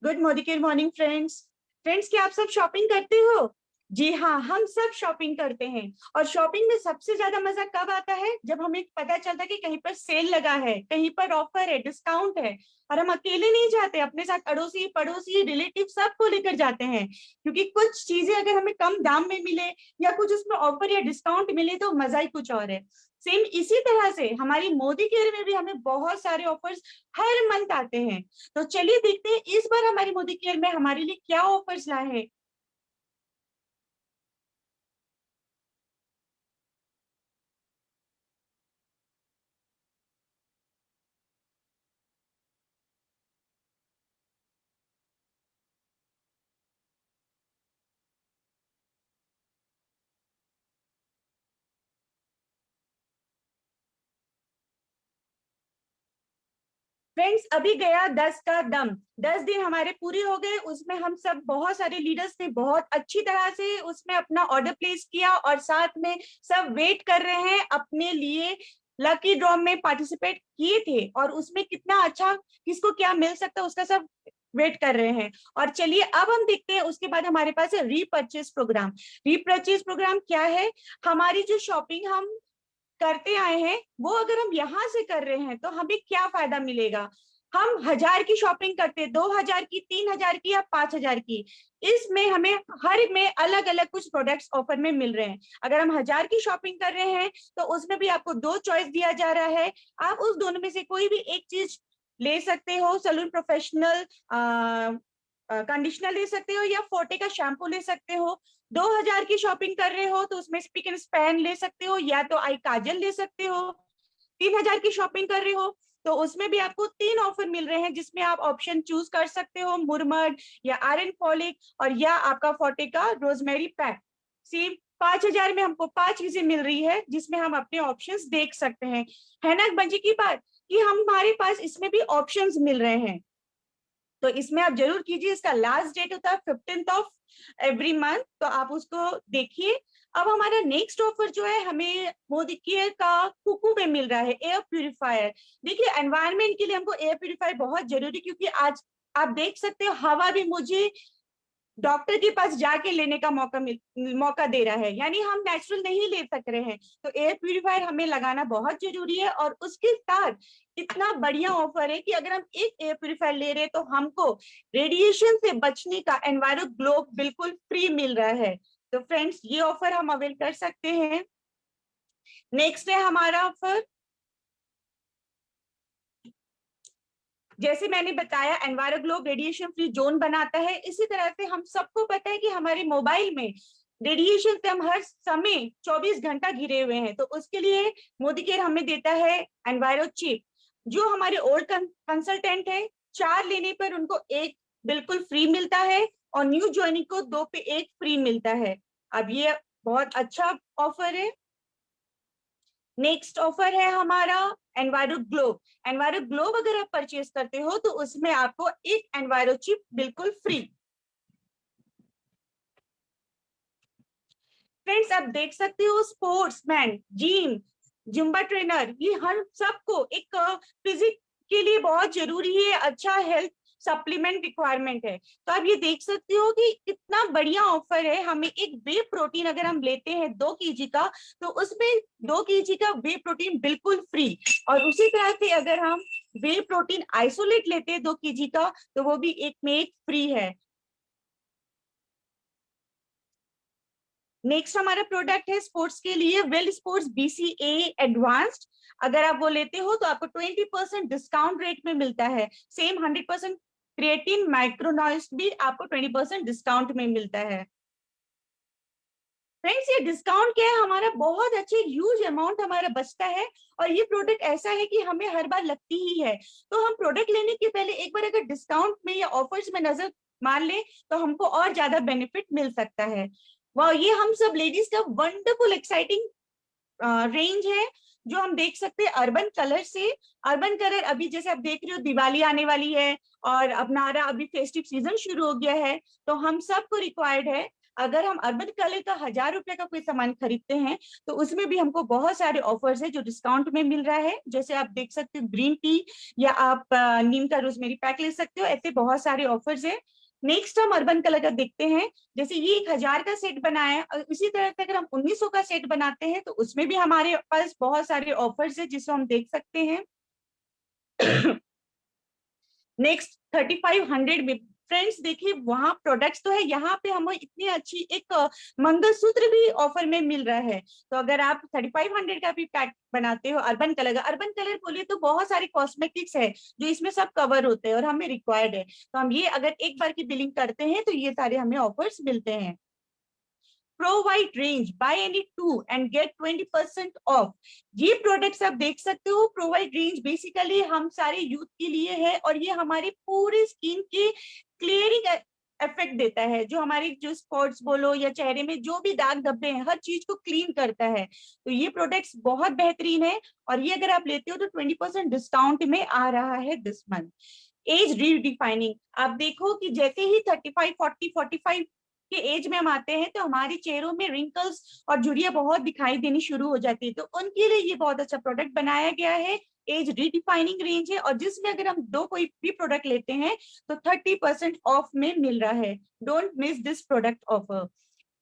Good Modi care morning friends. क्या आप सब शॉपिंग करते हो? जी हाँ, हम सब शॉपिंग करते हैं। और शॉपिंग में सबसे ज्यादा मजा कब आता है? जब हमें पता चलता है कि कहीं पर सेल लगा है, कहीं पर ऑफर है, डिस्काउंट है, और हम अकेले नहीं जाते, अपने साथ अड़ोसी पड़ोसी रिलेटिव सबको लेकर जाते हैं। क्योंकि कुछ चीजें अगर हमें कम दाम में मिले या कुछ उसमें ऑफर या डिस्काउंट मिले तो मजा ही कुछ और है। सेम इसी तरह से हमारी मोदी केयर में भी हमें बहुत सारे ऑफर्स हर मंथ आते हैं। तो चलिए देखते हैं इस बार हमारी मोदी केयर में हमारे लिए क्या ऑफर्स लाए हैं। फ्रेंड्स, अभी गया 10 का दम। 10 दिन हमारे पूरे हो गए। उसमें हम सब बहुत सारे लीडर्स ने बहुत अच्छी तरह से उसमें अपना ऑर्डर प्लेस किया और साथ में सब वेट कर रहे हैं अपने लिए। लकी ड्रॉ में पार्टिसिपेट किए थे और उसमें कितना अच्छा किसको क्या मिल सकता है उसका सब वेट कर रहे हैं। और चलिए अब हम देखते हैं उसके बाद हमारे पास है रीपर्चेज प्रोग्राम। रीपर्चेज प्रोग्राम क्या है? हमारी जो शॉपिंग हम करते आए हैं वो अगर हम यहाँ से कर रहे हैं तो हमें क्या फायदा मिलेगा। हम 1000 की शॉपिंग करते हैं, 2000 की, 3000 की या 5000 की, इसमें हमें हर में अलग अलग कुछ प्रोडक्ट्स ऑफर में मिल रहे हैं। अगर हम 1000 की शॉपिंग कर रहे हैं तो उसमें भी आपको 2 चॉइस दिया जा रहा है। आप उस दोनों में से कोई भी एक चीज ले सकते हो। सैलून प्रोफेशनल कंडीशनर ले सकते हो या फोर्टे का शैम्पू ले सकते हो। 2000 की शॉपिंग कर रहे हो तो उसमें स्पिक एंड स्पैन ले सकते हो या तो आई काजल ले सकते हो। 3000 की शॉपिंग कर रहे हो तो उसमें भी आपको 3 ऑफर मिल रहे हैं जिसमें आप ऑप्शन चूज कर सकते हो, मुरमड या आयरन फॉलिक और या आपका फोर्टे का रोजमेरी पैक। सिर्फ 5000 में हमको 5 चीजें मिल रही है जिसमें हम अपने ऑप्शंस देख सकते हैं। है ना बंजी की बात कि हमारे पास इसमें भी ऑप्शंस मिल रहे हैं। तो इसमें आप जरूर कीजिए। इसका लास्ट डेट होता है 15th ऑफ एवरी मंथ, तो आप उसको देखिए। अब हमारा नेक्स्ट ऑफर जो है हमें मोदी केयर का कुकू में मिल रहा है, एयर प्यूरिफायर। देखिए, एनवायरनमेंट के लिए हमको एयर प्यूरिफायर बहुत जरूरी, क्योंकि आज आप देख सकते हो हवा भी मुझे डॉक्टर के पास जाके लेने का मौका दे रहा है, यानी हम नेचुरल नहीं ले सक रहे हैं। तो एयर प्यूरिफायर हमें लगाना बहुत जरूरी है। और उसके साथ इतना बढ़िया ऑफर है कि अगर हम एक एयर प्यूरिफायर ले रहे हैं तो हमको रेडिएशन से बचने का एनवायरो ग्लो बिल्कुल फ्री मिल रहा है। तो फ्रेंड्स, ये ऑफर हम अवेल कर सकते हैं। नेक्स्ट है हमारा ऑफर, जैसे मैंने बताया, enviro globe radiation free zone बनाता है। इसी तरह से हम सबको पता है कि हमारे मोबाइल में रेडिएशन से हम हर समय 24 घंटा घिरे हुए हैं, तो उसके लिए मोदी केयर हमें देता है एनवायरो चिप, जो हमारे ओल्ड कंसल्टेंट है 4 लेने पर उनको 1 बिल्कुल फ्री मिलता है और न्यू ज्वाइनिंग को 2 पे 1 फ्री मिलता है। अब ये बहुत अच्छा ऑफर है। नेक्स्ट ऑफर है हमारा एनवायरो ग्लोब। एनवायरो ग्लोब अगर आप परचेज करते हो तो उसमें आपको 1 एनवायरो चिप बिल्कुल फ्री। फ्रेंड्स, आप देख सकते हो स्पोर्ट्समैन, जिम, जुम्बा ट्रेनर, ये हर सबको एक फिजिक के लिए बहुत जरूरी है, अच्छा हेल्थ सप्लीमेंट रिक्वायरमेंट है। तो आप ये देख सकते हो कि कितना बढ़िया ऑफर है। हमें एक वे प्रोटीन अगर हम लेते हैं 2 kg का, तो उसमें 2 kg का वे प्रोटीन बिल्कुल फ्री, और उसी तरह से अगर हम वे प्रोटीन आइसोलेट लेते हैं 2 kg का, तो वो भी 1 में 1 फ्री है। नेक्स्ट हमारा प्रोडक्ट है स्पोर्ट्स के लिए वेल स्पोर्ट्स BCA एडवांस्ड। अगर आप वो लेते हो तो आपको 20% डिस्काउंट रेट में मिलता है। सेम 100% क्रिएटिन माइक्रोनॉइस भी आपको 20% डिस्काउंट में मिलता है। फ्रेंड्स, ये डिस्काउंट क्या है, हमारा बहुत अच्छे ह्यूज अमाउंट हमारा बचता है, और ये प्रोडक्ट ऐसा है कि हमें हर बार लगती ही है। तो हम प्रोडक्ट लेने के पहले एक बार अगर डिस्काउंट में या ऑफर्स में नजर मार ले तो हमको और ज्यादा बेनिफिट मिल सकता है। वाह, ये हम सब लेडीज का वंडरफुल एक्साइटिंग रेंज है जो हम देख सकते हैं अर्बन कलर से। अर्बन कलर अभी जैसे आप देख रहे हो दिवाली आने वाली है और अपना अभी फेस्टिव सीजन शुरू हो गया है, तो हम सबको रिक्वायर्ड है अगर हम अर्बन कलर का 1000 रुपए का कोई सामान खरीदते हैं तो उसमें भी हमको बहुत सारे ऑफर्स है जो डिस्काउंट में मिल रहा है। जैसे आप देख सकते हो ग्रीन टी, या आप नीम का रोजमेरी पैक ले सकते हो, ऐसे बहुत सारे ऑफर्स है। नेक्स्ट हम अर्बन कलर का देखते हैं। जैसे ये 1000 का सेट बनाया है, इसी तरह से अगर हम 1900 का सेट बनाते हैं तो उसमें भी हमारे पास बहुत सारे ऑफर्स है जिसको हम देख सकते हैं। नेक्स्ट 3500 में फ्रेंड्स देखिए वहां प्रोडक्ट्स तो है, यहाँ पे हमें इतनी अच्छी एक मंगलसूत्र भी ऑफर में मिल रहा है। तो अगर आप 3500 का भी पैक बनाते हो अर्बन कलर का, अर्बन कलर बोलिए तो बहुत सारे कॉस्मेटिक्स है जो इसमें सब कवर होते हैं और हमें रिक्वायर्ड है, तो हम ये अगर एक बार की बिलिंग करते हैं तो ये सारे हमें ऑफर्स मिलते हैं। Provide range buy any 2 and get 20% off. ये प्रोडक्ट्स आप देख सकते हो। प्रोवाइड रेंज बेसिकली हम सारे यूथ के लिए है और ये हमारी पूरी स्किन के क्लियरिंग इफेक्ट देता है, जो हमारी जो स्पॉट्स बोलो या चेहरे में जो भी दाग धब्बे हैं हर चीज को क्लीन करता है। तो ये प्रोडक्ट्स बहुत बेहतरीन है और ये अगर आप लेते हो तो 20% डिस्काउंट में आ रहा है दिस मंथ। एज रीडिफाइनिंग, आप देखो कि जैसे ही 35, 40, 45 के एज में हम आते हैं तो हमारे चेहरों में रिंकल्स और झुर्रियां बहुत दिखाई देनी शुरू हो जाती है, तो उनके लिए ये बहुत अच्छा प्रोडक्ट बनाया गया है। एज रीडिफाइनिंग रेंज है और जिसमें अगर हम 2 कोई भी प्रोडक्ट लेते हैं तो 30% ऑफ में मिल रहा है। Don't miss this product offer.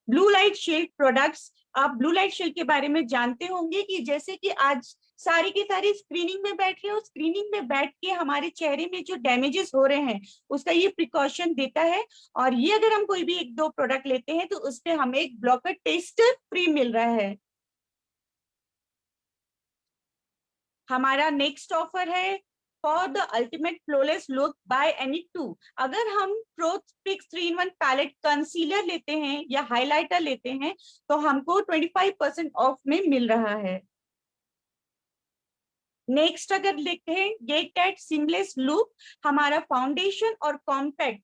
Blue light shield products, आप ब्लू लाइट शील्ड के बारे में जानते होंगे कि जैसे कि आज सारी की सारी स्क्रीनिंग में बैठ रहे हो, स्क्रीनिंग में बैठ के हमारे चेहरे में जो डैमेजेस हो रहे हैं उसका ये प्रिकॉशन देता है, और ये अगर हम कोई भी 1-2 प्रोडक्ट लेते हैं तो उस पर हमें एक ब्लॉकर टेस्टर फ्री मिल रहा है। हमारा नेक्स्ट ऑफर है for the ultimate flawless look bye any 2। अगर हम प्रोफिक्स 3-in-1 पैलेट कंसीलर लेते हैं या हाइलाइटर लेते हैं तो हमको 25% ऑफ में मिल रहा है। नेक्स्ट अगर लिखते हैं गेट एट सीमलेस लुक, हमारा फाउंडेशन और कॉम्पैक्ट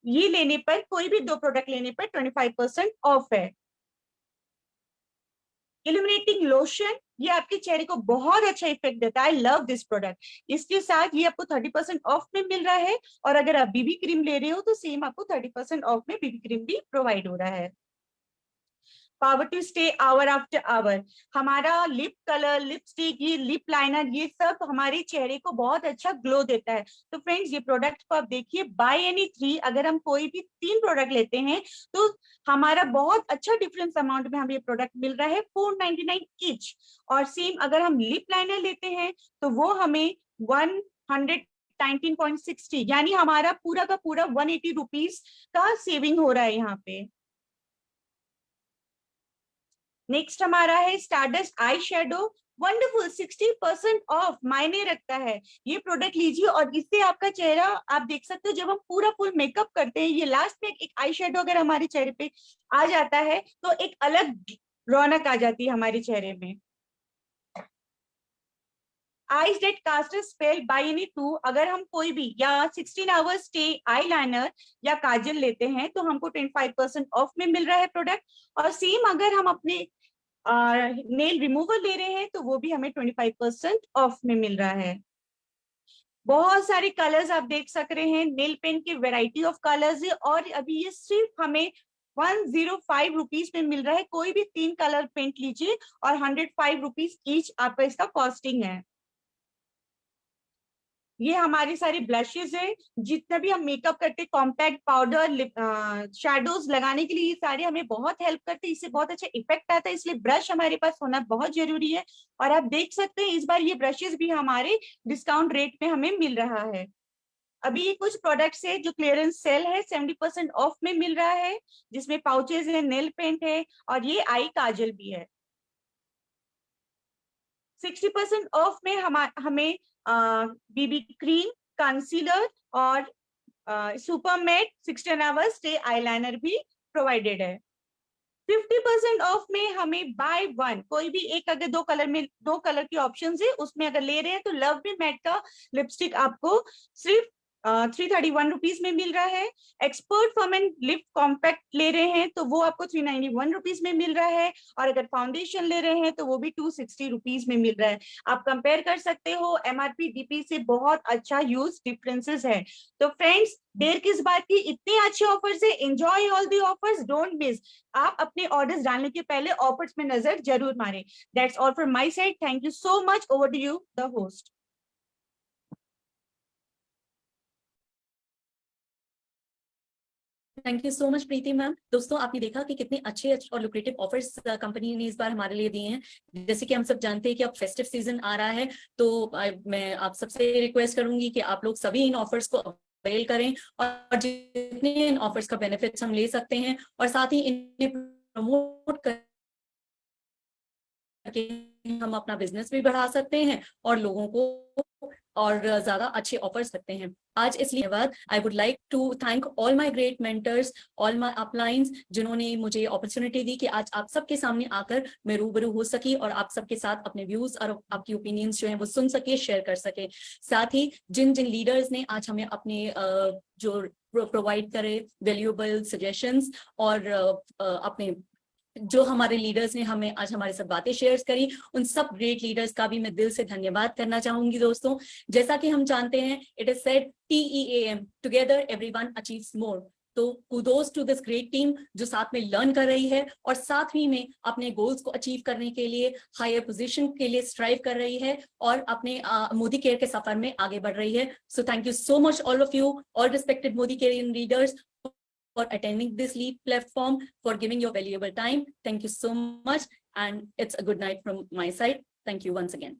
ये लेने पर कोई भी 2 प्रोडक्ट लेने पर 25% ऑफ है। इल्यूमिनेटिंग लोशन, ये आपके चेहरे को बहुत अच्छा इफेक्ट देता है। I love this product. इसके साथ ये आपको 30% ऑफ में मिल रहा है और अगर आप बीबी क्रीम ले रहे हो तो सेम आपको 30% ऑफ में बीबी क्रीम भी प्रोवाइड हो रहा है। Power to stay hour after hour, हमारा लिप कलर, लिपस्टिक, ये लिप लाइनर, ये सब हमारे चेहरे को बहुत अच्छा ग्लो देता है। तो फ्रेंड्स ये प्रोडक्ट को आप देखिए बाय एनी 3, अगर हम कोई भी 3 प्रोडक्ट लेते हैं तो हमारा बहुत अच्छा डिफरेंस अमाउंट में हमें ये प्रोडक्ट मिल रहा है 499 ईच। और सेम अगर हम लिप लाइनर लेते हैं तो वो हमें 119.60, यानी हमारा पूरा का पूरा 180 रुपीज का सेविंग हो रहा है यहाँ पे। नेक्स्ट हमारा है stardust eye shadow, wonderful, 60% of मायने रखता है। ये प्रोडक्ट लीजिए और इससे आपका चेहरा आप देख सकते हो, जब हम पूरा फुल मेकअप करते हैं, ये लास्ट में एक आई शेडो अगर हमारे चेहरे पे आ जाता है तो एक अलग रौनक आ जाती है हमारे चेहरे में। Eyes that cast a spell by any two, अगर हम कोई भी या 16 आवर्स स्टे आईलाइनर या काजल लेते हैं तो हमको 25% ऑफ में मिल रहा है प्रोडक्ट। और सेम अगर हम अपने नेल रिमूवर ले रहे हैं तो वो भी हमें 25% ऑफ में मिल रहा है। बहुत सारे कलर्स आप देख सक रहे हैं, नेल पेन की वेराइटी ऑफ कलर्स है, और अभी ये सिर्फ हमें 105 रुपीज में मिल रहा है। कोई भी 3 कलर पेंट लीजिए और 105 रुपीज ईच आपका इसका कॉस्टिंग है। ये हमारी सारी ब्लशेस है, जितना भी हम मेकअप करते, कॉम्पैक्ट पाउडर, शैडोज लगाने के लिए ये सारे हमें बहुत हेल्प करते हैं, इससे बहुत अच्छा इफेक्ट आता है, इसलिए ब्रश हमारे पास होना बहुत जरूरी है। और आप देख सकते हैं इस बार ये ब्रशेस भी हमारे डिस्काउंट रेट में हमें मिल रहा है। अभी ये कुछ प्रोडक्ट्स है जो क्लियरेंस सेल है, 70% ऑफ में मिल रहा है, जिसमें पाउचेज है, नेल पेंट है और ये आई काजल भी है। 60% ऑफ में हमें बीबी क्रीम, कंसीलर और super matte 16 hours stay eyeliner भी प्रोवाइडेड है। 50% ऑफ में हमें बाय वन, कोई भी एक, अगर दो कलर की ऑप्शंस है उसमें अगर ले रहे हैं तो लव मी मैट का लिपस्टिक आपको सिर्फ 331 रुपीज में मिल रहा है। Expert firm and lip compact ले रहे हैं तो वो आपको 391 रुपीज में मिल रहा है, और अगर फाउंडेशन ले रहे हैं तो वो भी 260 रुपीज में मिल रहा है। आप कंपेयर कर सकते हो, एमआरपी डीपी से बहुत अच्छा यूज डिफरेंसेस है। तो फ्रेंड्स, देर किस बात की, इतने अच्छे ऑफर्स है, enjoy all the offers, don't miss. आप अपने ऑर्डर्स डालने के पहले ऑफर्स में नजर जरूर मारें। That's all from my side, thank you so much, over to you the host.
Thank you so much Preeti ma'am. दोस्तों, आपने देखा कि कितने अच्छे और लुक्रेटिव ऑफर्स कंपनी ने इस बार हमारे लिए दिए हैं। जैसे कि हम सब जानते हैं कि अब फेस्टिव सीजन आ रहा है, तो मैं आप सबसे रिक्वेस्ट करूंगी कि आप लोग सभी इन ऑफर्स को अवेल करें और जितने इन ऑफर्स का बेनिफिट्स हम ले सकते हैं, और साथ ही इन्हें प्रमोट करके हम अपना बिजनेस भी बढ़ा सकते हैं और लोगों को और ज्यादा अच्छे ऑफर सकते हैं। आज इसलिए बाद I would like to thank all my great mentors, all my uplines, जिन्होंने मुझे अपॉर्चुनिटी दी कि आज आप सबके सामने आकर मैं रूबरू हो सकी और आप सबके साथ अपने व्यूज और आपकी ओपिनियंस जो है वो सुन सके, शेयर कर सके। साथ ही जिन जिन लीडर्स ने आज हमें अपने जो प्रोवाइड करे वैल्यूएबल सजेशंस और अपने जो हमारे लीडर्स ने हमें आज हमारे साथ बातें शेयर करी, उन सब ग्रेट लीडर्स का भी मैं दिल से धन्यवाद करना चाहूंगी। दोस्तों, जैसा कि हम जानते हैं, it is said TEAM, together everyone achieves more. तो kudos to this great team जो साथ में लर्न कर रही है और साथ ही में अपने गोल्स को अचीव करने के लिए, हायर पोजीशन के लिए स्ट्राइव कर रही है और अपने मोदी केयर के सफर में आगे बढ़ रही है। So thank you so much all of you, all respected Modi Care leaders, for attending this LEAP platform, for giving your valuable time. Thank you so much, and it's a good night from my side. Thank you once again.